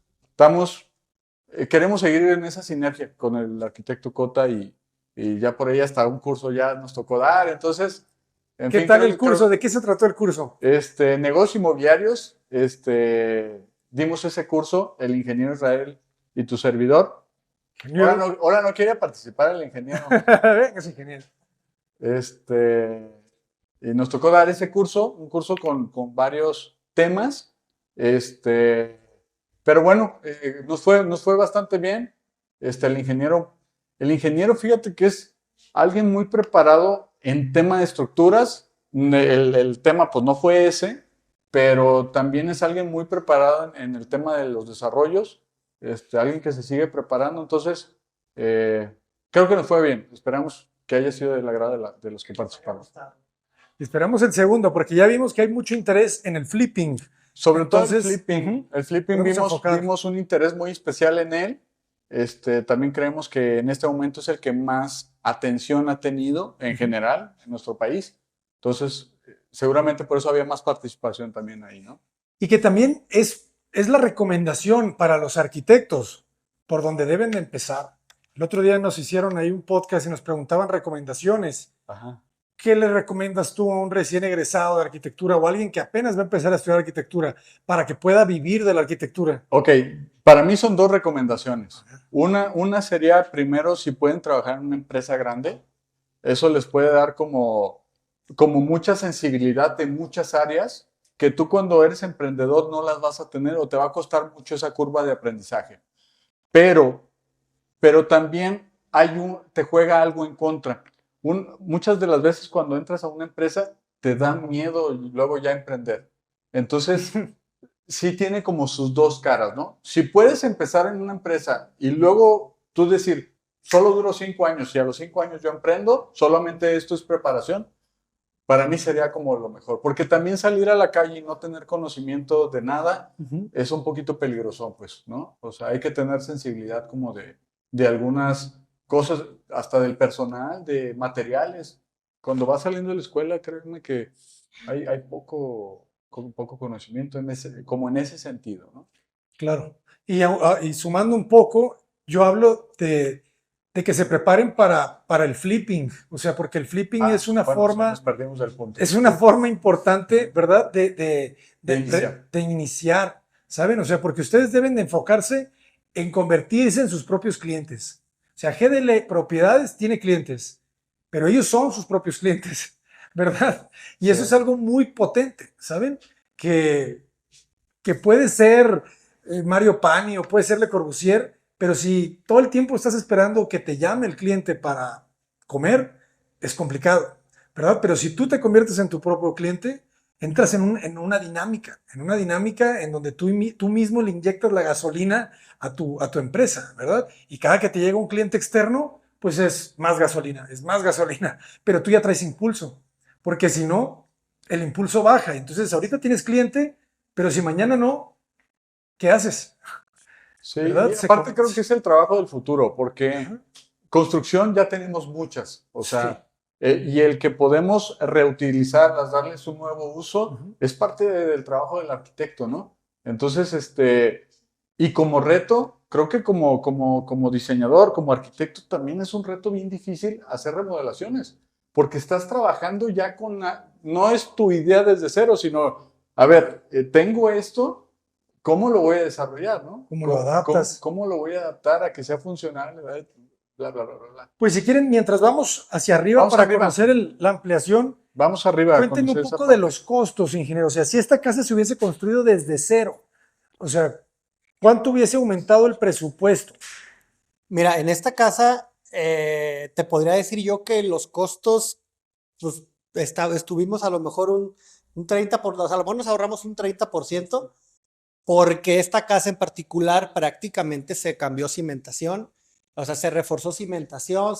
queremos seguir en esa sinergia con el arquitecto Cota y ya por ahí hasta un curso ya nos tocó dar. Entonces, en ¿Qué fin, tal creo- el curso? ¿De qué se trató el curso? Negocios inmobiliarios, dimos ese curso, el ingeniero Israel y tu servidor. Ahora no quiere participar el ingeniero. Venga, es ingeniero. Y nos tocó dar ese curso, un curso con varios temas. Pero bueno, nos fue bastante bien. El ingeniero, fíjate que es alguien muy preparado en tema de estructuras. El tema, pues no fue ese, pero también es alguien muy preparado en el tema de los desarrollos. Alguien que se sigue preparando. Entonces, creo que nos fue bien. Esperamos que haya sido del agrado de los que participaron. Esperamos el segundo, porque ya vimos que hay mucho interés en el flipping. Sobre todo el Entonces, flipping. ujú, El flipping podemos enfocar. vimos un interés muy especial en él. También creemos que en este momento es el que más atención ha tenido en general en nuestro país. Entonces, seguramente por eso había más participación también ahí, ¿no? Y que también es la recomendación para los arquitectos por donde deben de empezar. El otro día nos hicieron ahí un podcast y nos preguntaban recomendaciones. Ajá. ¿Qué le recomiendas tú a un recién egresado de arquitectura o a alguien que apenas va a empezar a estudiar arquitectura para que pueda vivir de la arquitectura? Ok, para mí son dos recomendaciones. Una sería, primero, si pueden trabajar en una empresa grande, eso les puede dar como mucha sensibilidad de muchas áreas que tú cuando eres emprendedor no las vas a tener o te va a costar mucho esa curva de aprendizaje. Pero también te juega algo en contra. Muchas de las veces cuando entras a una empresa te da miedo y luego ya emprender. Entonces, sí tiene como sus dos caras, ¿no? Si puedes empezar en una empresa y luego tú decir, solo duro 5 años y a los 5 años yo emprendo, solamente esto es preparación, para mí sería como lo mejor. Porque también salir a la calle y no tener conocimiento de nada es un poquito peligroso, pues, ¿no? O sea, hay que tener sensibilidad como de algunas cosas, hasta del personal, de materiales. Cuando vas saliendo de la escuela, créeme que hay poco conocimiento como en ese sentido, ¿no? Claro. Y sumando un poco, yo hablo de que se preparen para el flipping, o sea, porque el flipping es una bueno, forma, nos perdimos el punto. es una forma importante, ¿verdad? De iniciar. de iniciar, ¿saben? O sea, porque ustedes deben de enfocarse en convertirse en sus propios clientes. O sea, GDL Propiedades tiene clientes, pero ellos son sus propios clientes, ¿verdad? Y eso Sí. es algo muy potente, ¿saben? Que puede ser Mario Pani o puede ser Le Corbusier, pero si todo el tiempo estás esperando que te llame el cliente para comer, es complicado, ¿verdad? Pero si tú te conviertes en tu propio cliente, entras en una dinámica en donde tú mismo le inyectas la gasolina a tu empresa, ¿verdad? Y cada que te llega un cliente externo, pues es más gasolina, pero tú ya traes impulso, porque si no, el impulso baja. Entonces, ahorita tienes cliente, pero si mañana no, ¿qué haces? Sí, ¿Verdad? y aparte creo que es el trabajo del futuro, porque construcción ya tenemos muchas, o sea, y el que podemos reutilizarlas, darles un nuevo uso, es parte del trabajo del arquitecto, ¿no? Entonces, y como reto, creo que como diseñador, como arquitecto, también es un reto bien difícil hacer remodelaciones, porque estás trabajando ya no es tu idea desde cero, sino, a ver, tengo esto. ¿Cómo lo voy a desarrollar, no? ¿Cómo lo adaptas? ¿Cómo lo voy a adaptar a que sea funcional? ¿Verdad? Bla, bla, bla, bla. Pues si quieren, mientras vamos hacia arriba Vamos para arriba. conocer la ampliación, Vamos arriba a cuéntenme un conocer esa poco de parte. los costos, ingeniero. O sea, si esta casa se hubiese construido desde cero, o sea, ¿cuánto hubiese aumentado el presupuesto? Mira, en esta casa te podría decir yo que los costos, pues estuvimos a lo mejor un 30%, o sea, a lo mejor nos ahorramos un 30%, porque esta casa en particular prácticamente se cambió cimentación, o sea, se reforzó cimentación,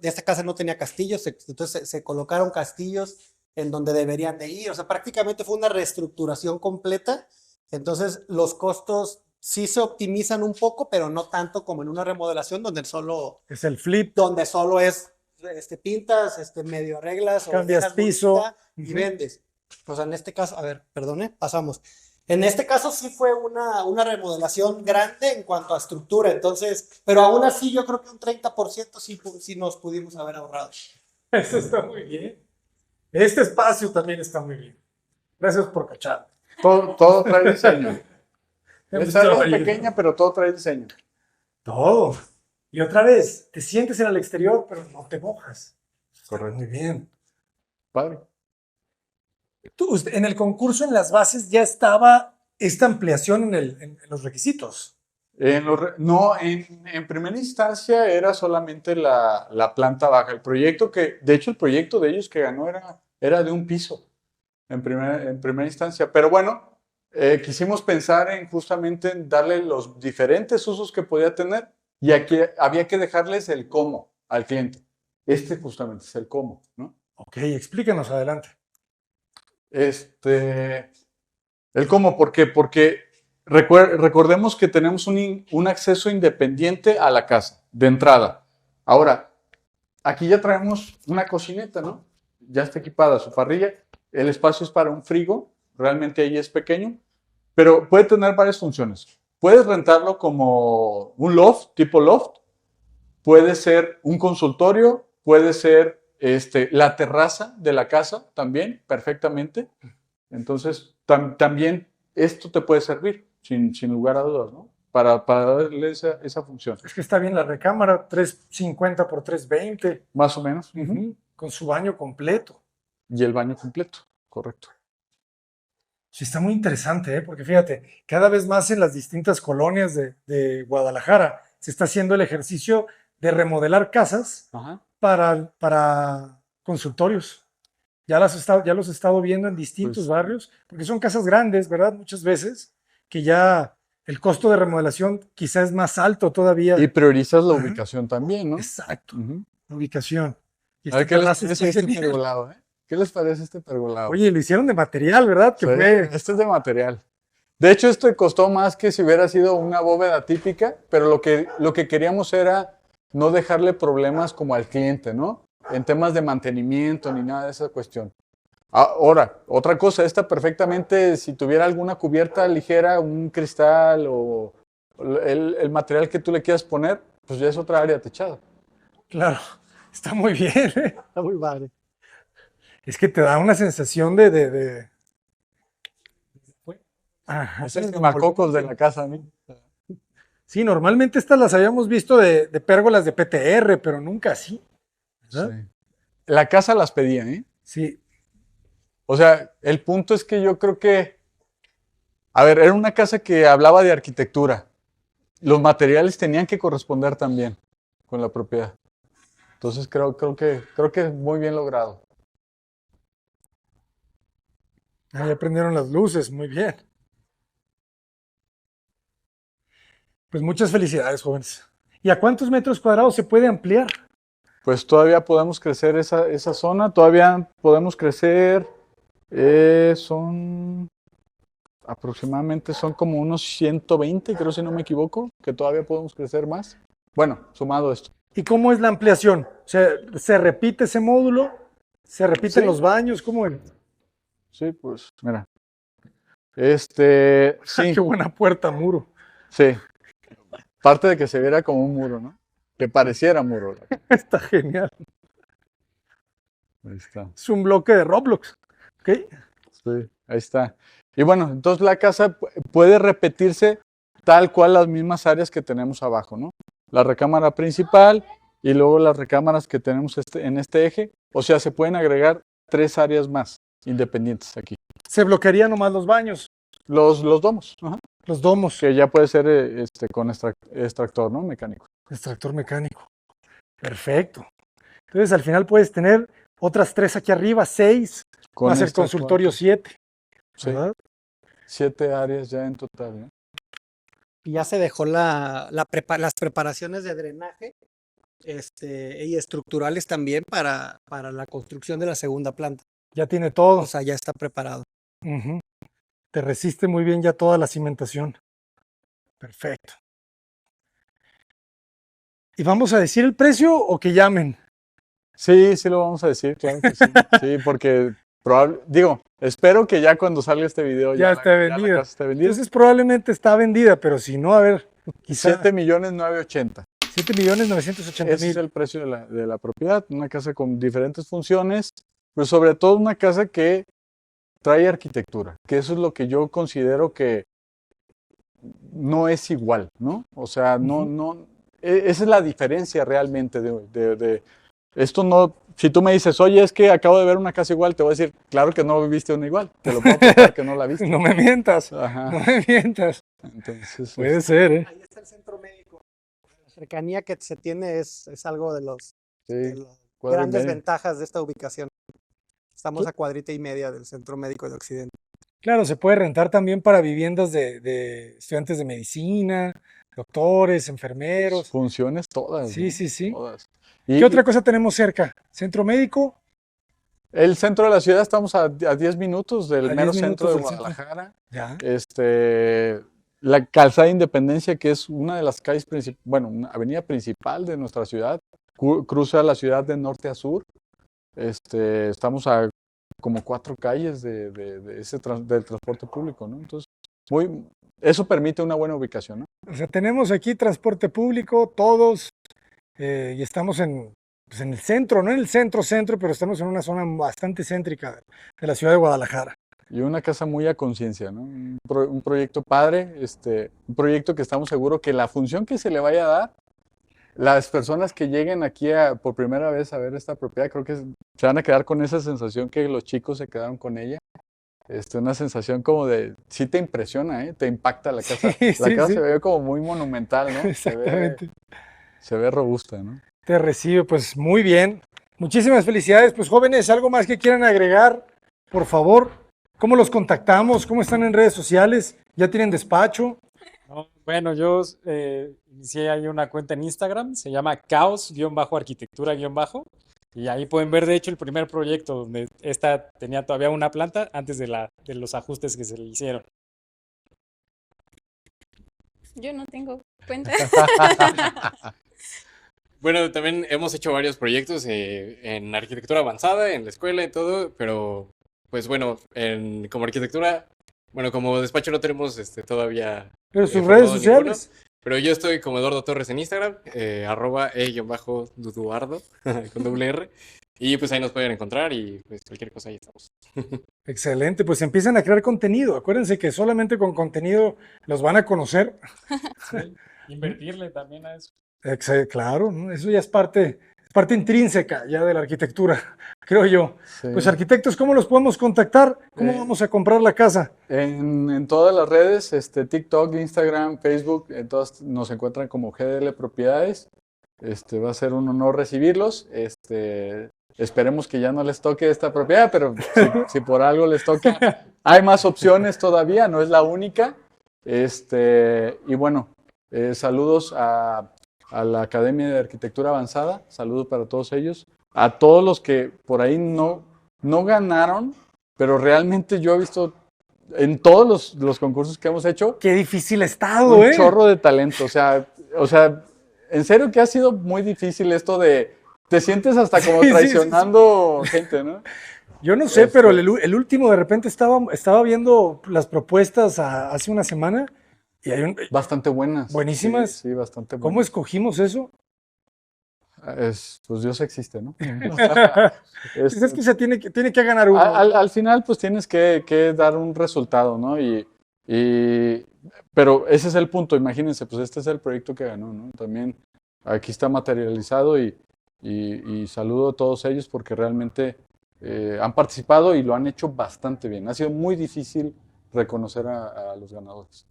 esta casa no tenía castillos, entonces se colocaron castillos en donde deberían de ir, o sea, prácticamente fue una reestructuración completa, entonces los costos sí se optimizan un poco, pero no tanto como en una remodelación donde solo Es el flip, es pintas, medio arreglas, o cambias dejas piso. bonita y vendes. O sea, en este caso, a ver, perdone, pasamos. En este caso sí fue una remodelación grande en cuanto a estructura, entonces, pero aún así yo creo que un 30% sí nos pudimos haber ahorrado. Eso está muy bien. Este espacio también está muy bien. Gracias por cachar. Todo trae diseño. Hemos Esta estado es ahí. pequeña, pero todo trae diseño. Todo. Y otra vez, te sientes en el exterior, pero no te mojas. Está Correcto. muy bien. Padre. En el concurso, en las bases, ya estaba esta ampliación en los requisitos. No, en primera instancia era solamente la planta baja. De hecho, el proyecto de ellos que ganó era de un piso en primera instancia. Pero bueno, quisimos pensar justamente en darle los diferentes usos que podía tener y aquí había que dejarles el cómo al cliente. Justamente es el cómo, ¿no? Ok, explícanos adelante. El cómo, ¿por qué? Porque Recordemos que tenemos un acceso independiente a la casa, de entrada. Ahora, aquí ya traemos una cocineta, ¿no? Ya está equipada su parrilla. El espacio es para un frigo, realmente ahí es pequeño, pero puede tener varias funciones. Puedes rentarlo como un loft, tipo loft. Puede ser un consultorio, puede ser la terraza de la casa también, perfectamente. Entonces, también esto te puede servir, sin lugar a dudas, ¿no? Para darle esa función. Es que está bien la recámara, 350 por 320, Más o menos. con su baño completo. Y el baño completo, correcto. Sí, está muy interesante, ¿eh? Porque fíjate, cada vez más en las distintas colonias de Guadalajara se está haciendo el ejercicio de remodelar casas Ajá. para consultorios. Ya los he estado viendo en distintos Pues- barrios, porque son casas grandes, ¿verdad? Muchas veces, que ya el costo de remodelación quizás es más alto todavía. Y priorizas la Ajá. ubicación también, ¿no? Exacto, Ujú. la ubicación. Y A ver, está ¿qué les más parece este genial. pergolado, eh? ¿Qué les parece este pergolado? Oye, lo hicieron de material, ¿verdad? Que Sí, fue este es de material. De hecho, esto costó más que si hubiera sido una bóveda típica, pero lo que queríamos era no dejarle problemas como al cliente, ¿no? En temas de mantenimiento ni nada de esa cuestión. Ahora, otra cosa, esta perfectamente, si tuviera alguna cubierta ligera, un cristal o el material que tú le quieras poner, pues ya es otra área techada. claro, está muy bien, ¿eh? Está muy padre. Es que te da una sensación de... Ajá, Es el quemacocos de la casa, ¿no? sí, normalmente estas las habíamos visto de pérgolas de PTR, pero nunca así, ¿verdad? Sí. La casa las pedía, ¿eh? Sí, O sea, el punto es que yo creo que, a ver, era una casa que hablaba de arquitectura. Los materiales tenían que corresponder también con la propiedad. Entonces creo que es muy bien logrado. ahí aprendieron las luces, muy bien. Pues muchas felicidades, jóvenes. ¿Y a cuántos metros cuadrados se puede ampliar? Pues todavía podemos crecer esa zona, todavía podemos crecer, aproximadamente son como unos 120, creo si no me equivoco, que todavía podemos crecer más. Bueno, sumado esto. ¿Y cómo es la ampliación? O sea, ¿se repite ese módulo? ¿Se repiten Sí. los baños? ¿Cómo es? Sí, pues, mira. Sí, Qué buena puerta, muro. sí. Parte de que se viera como un muro, ¿no? Que pareciera muro. Está genial. Ahí está. Es un bloque de Roblox. ¿Ok? Sí, ahí está. Y bueno, entonces la casa puede repetirse tal cual las mismas áreas que tenemos abajo, ¿no? La recámara principal y luego las recámaras que tenemos en este eje. O sea, se pueden agregar 3 áreas más independientes aquí. Se bloquearían nomás los baños, Los domos, ajá, los domos. que ya puede ser con extractor, ¿no? Mecánico. Extractor mecánico. Perfecto. Entonces, al final puedes tener otras 3 aquí arriba, 6. Con Va a ser extractor, consultorio 7. sí, ¿Verdad? 7 áreas ya en total, ¿no? Y ya se dejó las preparaciones de drenaje y estructurales también para la construcción de la segunda planta. Ya tiene todo. O sea, ya está preparado. Ujú. Te resiste muy bien ya toda la cimentación. Perfecto. ¿Y vamos a decir el precio o que llamen? Sí, sí lo vamos a decir, claro que sí. Sí, porque espero que ya cuando salga este video Ya esté la vendida. casa esté vendida. Entonces probablemente está vendida, pero si no, a ver, quizá 7.980.000. 7.980.000. Ese es el precio de la propiedad. Una casa con diferentes funciones, pero sobre todo una casa que trae arquitectura, que eso es lo que yo considero que no es igual, ¿no? O sea, esa es la diferencia realmente de esto no. Si tú me dices, oye, es que acabo de ver una casa igual, te voy a decir, claro que no viste una igual. Te lo puedo apostar que no la viste. No me mientas, Ajá. no me mientas. Entonces, Puede ser, ¿eh? Ahí está el centro médico. La cercanía que se tiene es algo de sí, las cuadra y grandes media. ventajas de esta ubicación. Estamos a cuadrita y media del Centro Médico de Occidente. Claro, se puede rentar también para viviendas de estudiantes de medicina, doctores, enfermeros. Funciones todas. Sí, ¿no? sí, sí. Todas. ¿Qué otra cosa tenemos cerca? Centro médico, El centro de la ciudad estamos a 10 minutos A del 10 mero minutos centro de del centro. Guadalajara. ya. la calzada Independencia, que es una de las calles, bueno, una avenida principal de nuestra ciudad, cruza la ciudad de norte a sur. Estamos a como 4 calles de ese del transporte público, ¿no? Entonces, eso permite una buena ubicación, ¿no? O sea, tenemos aquí transporte público, todos, y estamos pues en el centro, no en el centro, pero estamos en una zona bastante céntrica de la ciudad de Guadalajara. Y una casa muy a conciencia, ¿no? Un proyecto padre, un proyecto que estamos seguros que la función que se le vaya a dar, las personas que lleguen aquí por primera vez a ver esta propiedad, creo que se van a quedar con esa sensación que los chicos se quedaron con ella. Una sensación como de, sí te impresiona, ¿eh? Te impacta la casa. Sí, La sí, casa sí. se ve como muy monumental, ¿no? Exactamente. Se ve robusta, ¿no? Te recibe, pues muy bien. Muchísimas felicidades. Pues jóvenes, ¿algo más que quieran agregar? Por favor, ¿cómo los contactamos? ¿Cómo están en redes sociales? ¿Ya tienen despacho? No, bueno, yo inicié ahí una cuenta en Instagram, se llama caos-arquitectura-. Y ahí pueden ver, de hecho, el primer proyecto donde esta tenía todavía una planta antes de los ajustes que se le hicieron. Yo no tengo cuenta. Bueno, también hemos hecho varios proyectos en arquitectura avanzada, en la escuela y todo, pero pues bueno, como arquitectura, bueno, como despacho no tenemos todavía Pero sus formado redes ninguno, sociales. pero yo estoy como Eduardo Torres en Instagram, @e-duduardo, con doble R, y pues ahí nos pueden encontrar y pues cualquier cosa ahí estamos. Excelente, pues empiezan a crear contenido. Acuérdense que solamente con contenido los van a conocer. Sí, invertirle también a eso. Claro, ¿no? Eso ya es parte intrínseca ya de la arquitectura, creo yo. Sí. Pues arquitectos, ¿cómo los podemos contactar? ¿Cómo Eh, vamos a comprar la casa? En todas las redes, TikTok, Instagram, Facebook, en todas nos encuentran como GDL Propiedades. Va a ser un honor recibirlos. Esperemos que ya no les toque esta propiedad, pero si por algo les toca, hay más opciones todavía, no es la única. Y bueno, saludos a la Academia de Arquitectura Avanzada, saludos para todos ellos, a todos los que por ahí no ganaron, pero realmente yo he visto en todos los concursos que hemos hecho Qué difícil ha estado, un chorro de talento, o sea, en serio que ha sido muy difícil esto de, te sientes hasta como Sí, sí, traicionando gente, ¿no? Yo no sé, pero el último de repente estaba viendo las propuestas hace una semana y hay Bastante buenas. buenísimas. Sí, bastante buenas. ¿Cómo escogimos eso? Pues Dios existe, ¿no? Pues es que se tiene que ganar uno. Al final, pues tienes que dar un resultado, ¿no? Pero ese es el punto, imagínense, pues este es el proyecto que ganó, ¿no? También aquí está materializado y saludo a todos ellos porque realmente han participado y lo han hecho bastante bien. Ha sido muy difícil reconocer a los ganadores.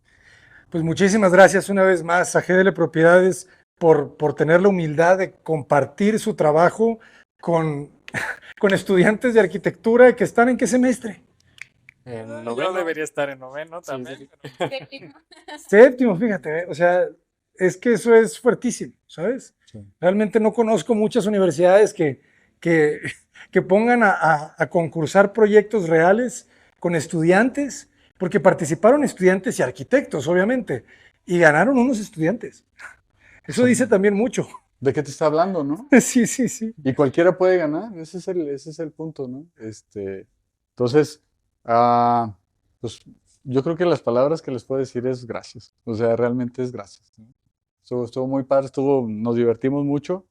Pues muchísimas gracias una vez más a GDL Propiedades por tener la humildad de compartir su trabajo con estudiantes de arquitectura que están ¿en qué semestre? En Yo noveno debería estar en noveno Sí, también. sí. Séptimo. Séptimo, fíjate, o sea, es que eso es fuertísimo, ¿sabes? Sí. Realmente no conozco muchas universidades que pongan a concursar proyectos reales con estudiantes, porque participaron estudiantes y arquitectos, obviamente, y ganaron unos estudiantes. Eso dice también mucho. ¿De qué te está hablando, no? Sí, sí, sí. Y cualquiera puede ganar, ese es el punto, ¿no? Entonces, pues yo creo que las palabras que les puedo decir es gracias, o sea, realmente es gracias, ¿no? Estuvo muy padre, nos divertimos mucho,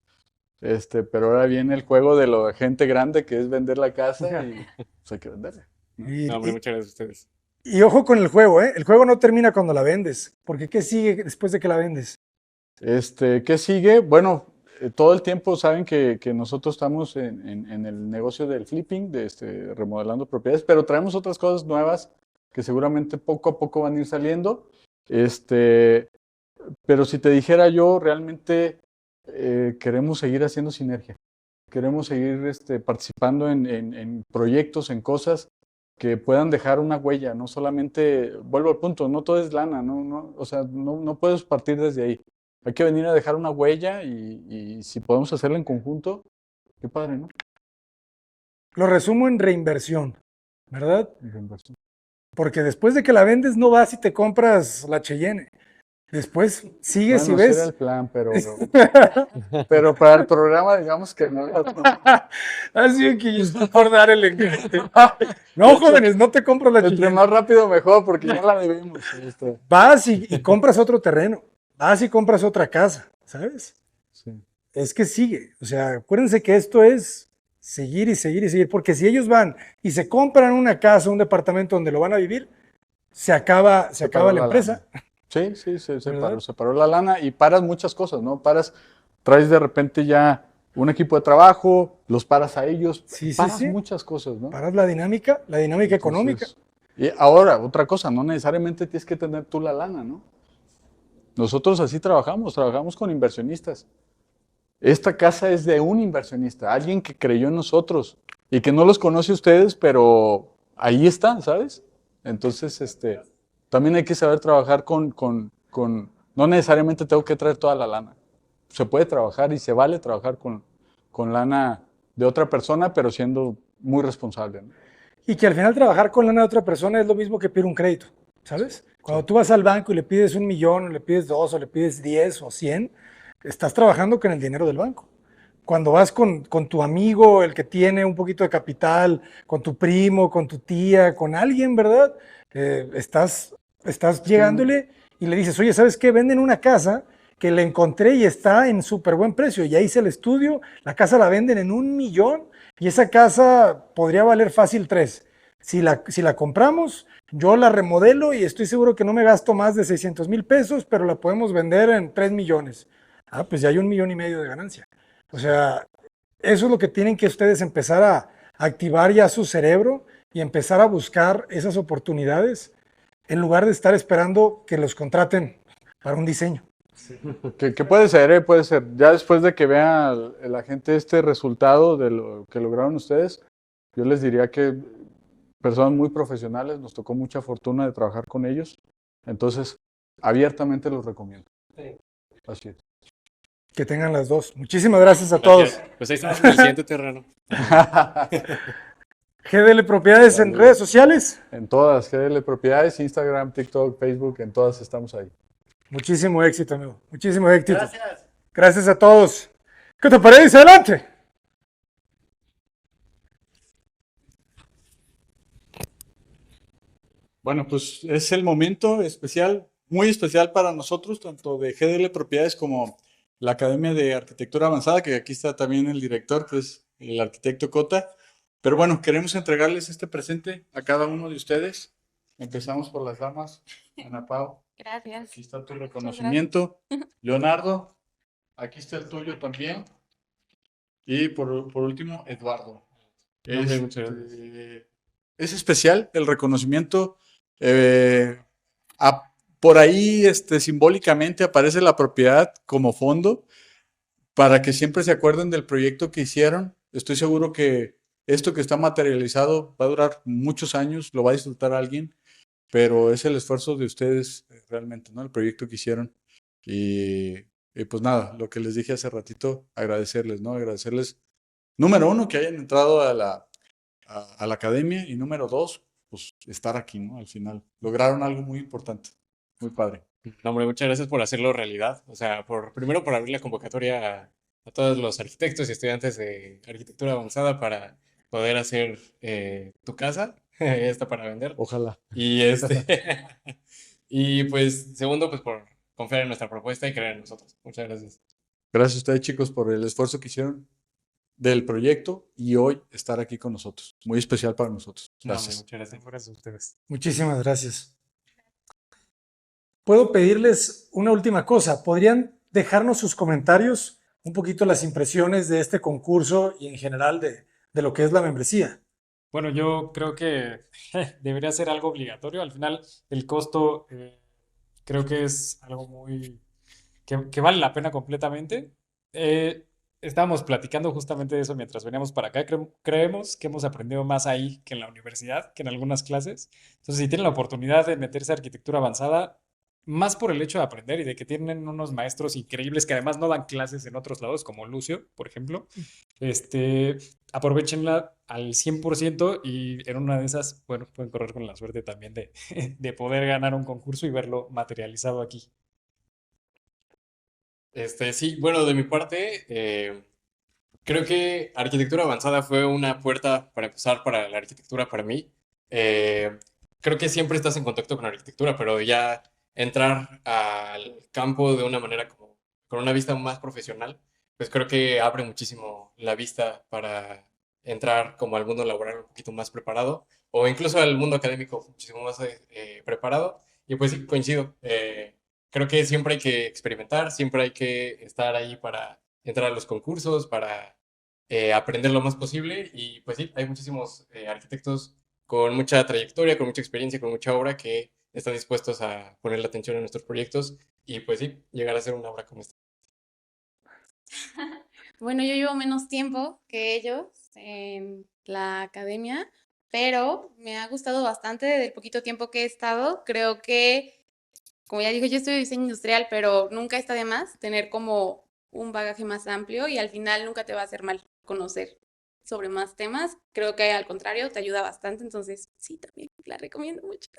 pero ahora viene el juego de la gente grande que es vender la casa y pues hay que venderla. Y, No, hombre, y- muchas gracias a ustedes. y ojo con el juego, ¿eh? El juego no termina cuando la vendes, porque ¿qué sigue después de que la vendes? ¿Qué sigue? Bueno, todo el tiempo saben que nosotros estamos en el negocio del flipping, de remodelando propiedades, pero traemos otras cosas nuevas que seguramente poco a poco van a ir saliendo. Pero si te dijera yo, realmente queremos seguir haciendo sinergia. Queremos seguir participando en proyectos, en cosas que puedan dejar una huella, no solamente, vuelvo al punto, no todo es lana, o sea, no puedes partir desde ahí. Hay que venir a dejar una huella y si podemos hacerlo en conjunto, qué padre, ¿no? Lo resumo en reinversión, ¿verdad? Reinversión. porque después de que la vendes no vas y te compras la Cheyenne. Después sigues y Bueno, ese ves. era el plan, pero para el programa, digamos que no. Así que yo estoy por dar el encargo. No, jóvenes, no te compras la Entre Cheyenne. más rápido mejor, porque ya la debemos. Vas y compras otro terreno. Vas y compras otra casa, ¿sabes? Sí. Es que sigue. O sea, acuérdense que esto es seguir y seguir y seguir. Porque si ellos van y se compran una casa, un departamento donde lo van a vivir, se acaba paró la la empresa. Sí, se ¿Verdad? se paró la lana y paras muchas cosas, ¿no? Traes de repente ya un equipo de trabajo, los paras a ellos, Sí, sí, paras sí. muchas cosas, ¿no? Paras la dinámica económica. Entonces, y ahora, otra cosa, no necesariamente tienes que tener tú la lana, ¿no? Nosotros así trabajamos con inversionistas. Esta casa es de un inversionista, alguien que creyó en nosotros y que no los conoce a ustedes, pero ahí está, ¿sabes? Entonces, también hay que saber trabajar no necesariamente tengo que traer toda la lana. Se puede trabajar y se vale trabajar con lana de otra persona, pero siendo muy responsable, ¿no? Y que al final trabajar con lana de otra persona es lo mismo que pedir un crédito, ¿sabes? Cuando tú vas al banco y le pides 1 millón, o le pides 2, o le pides 10 o 100, estás trabajando con el dinero del banco. Cuando vas con tu amigo, el que tiene un poquito de capital, con tu primo, con tu tía, con alguien, ¿verdad? Estás llegándole y le dices, oye, ¿sabes qué? Venden una casa que le encontré y está en súper buen precio. Ya hice el estudio, la casa la venden en 1 millón y esa casa podría valer fácil 3. Si la compramos, yo la remodelo y estoy seguro que no me gasto más de 600,000 pesos, pero la podemos vender en 3 millones. Ah, pues ya hay 1,5 millones de ganancia. O sea, eso es lo que tienen que ustedes empezar a activar ya su cerebro y empezar a buscar esas oportunidades en lugar de estar esperando que los contraten para un diseño. Que puede ser, puede ser. Ya después de que vea la gente este resultado de lo que lograron ustedes, yo les diría que personas muy profesionales, nos tocó mucha fortuna de trabajar con ellos. Entonces, abiertamente los recomiendo. Así es. Que tengan las dos. Muchísimas gracias a todos. Gracias. Pues ahí estamos en el siguiente terreno. GDL Propiedades en redes sociales. En todas, GDL Propiedades, Instagram, TikTok, Facebook, en todas estamos ahí. Muchísimo éxito, amigo. Muchísimo éxito. Gracias. Gracias a todos. ¿Qué te parece? Adelante. Bueno, pues es el momento especial, muy especial para nosotros, tanto de GDL Propiedades como la Academia de Arquitectura Avanzada, que aquí está también el director, que es el arquitecto Cota. Pero bueno, queremos entregarles este presente a cada uno de ustedes. Empezamos por las damas. Ana Pao, Gracias. aquí está tu reconocimiento. Leonardo, aquí está el tuyo también. Y por último, Eduardo. Muchas gracias. Es especial el reconocimiento. Por ahí simbólicamente aparece la propiedad como fondo para que siempre se acuerden del proyecto que hicieron. Estoy seguro que esto que está materializado va a durar muchos años, lo va a disfrutar alguien, pero es el esfuerzo de ustedes realmente, ¿no? El proyecto que hicieron. Y pues nada, lo que les dije hace ratito, agradecerles, ¿no? Agradecerles, número uno, que hayan entrado a la academia y número dos, pues estar aquí, ¿no? Al final, lograron algo muy importante, muy padre. No, hombre, muchas gracias por hacerlo realidad. O sea, primero por abrir la convocatoria a todos los arquitectos y estudiantes de arquitectura avanzada para poder hacer tu casa. Ya está para vender. Ojalá. Y y pues segundo, pues por confiar en nuestra propuesta y creer en nosotros. Muchas gracias. Gracias a ustedes, chicos, por el esfuerzo que hicieron del proyecto y hoy estar aquí con nosotros. Muy especial para nosotros. Gracias. No, muchas gracias. Gracias a ustedes. Muchísimas gracias. Puedo pedirles una última cosa. ¿Podrían dejarnos sus comentarios, un poquito las impresiones de este concurso y en general de lo que es la membresía? Bueno, yo creo que debería ser algo obligatorio. Al final, el costo creo que es algo que vale la pena completamente. Estábamos platicando justamente de eso mientras veníamos para acá. Creemos que hemos aprendido más ahí que en la universidad, que en algunas clases. Entonces, si tienen la oportunidad de meterse a arquitectura avanzada, más por el hecho de aprender y de que tienen unos maestros increíbles que además no dan clases en otros lados, como Lucio, por ejemplo, aprovechenla al 100% y en una de esas, bueno, pueden correr con la suerte también de, de poder ganar un concurso y verlo materializado aquí. Sí, bueno, de mi parte, creo que arquitectura avanzada fue una puerta para empezar para la arquitectura para mí. Eh, Creo que siempre estás en contacto con la arquitectura, pero ya entrar al campo de una manera como con una vista más profesional, pues creo que abre muchísimo la vista para entrar como al mundo laboral un poquito más preparado o incluso al mundo académico muchísimo más preparado. Y pues sí, coincido. Creo que siempre hay que experimentar, siempre hay que estar ahí para entrar a los concursos, para aprender lo más posible. Y pues sí, hay muchísimos arquitectos con mucha trayectoria, con mucha experiencia, con mucha obra que están dispuestos a poner la atención en nuestros proyectos y pues sí, llegar a ser una obra como esta. Bueno, yo llevo menos tiempo que ellos en la academia, pero me ha gustado bastante del poquito tiempo que he estado. Creo que, como ya digo, yo estudio diseño industrial, pero nunca está de más tener como un bagaje más amplio y al final nunca te va a hacer mal conocer sobre más temas. Creo que al contrario, te ayuda bastante, entonces sí, también la recomiendo mucho.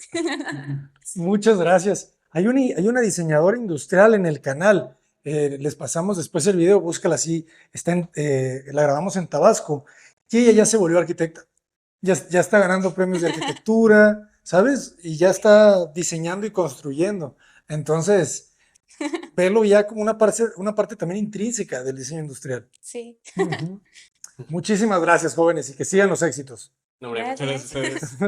Muchas gracias. Hay una diseñadora industrial en el canal. Les pasamos después el video, búscala así. La grabamos en Tabasco y ella ya se volvió arquitecta. Ya está ganando premios de arquitectura, ¿sabes? Y ya está diseñando y construyendo. Entonces, verlo ya como una parte también intrínseca del diseño industrial. Sí, Ujú. Muchísimas gracias, jóvenes, y que sigan los éxitos. No, hombre, muchas gracias a gracias. ustedes.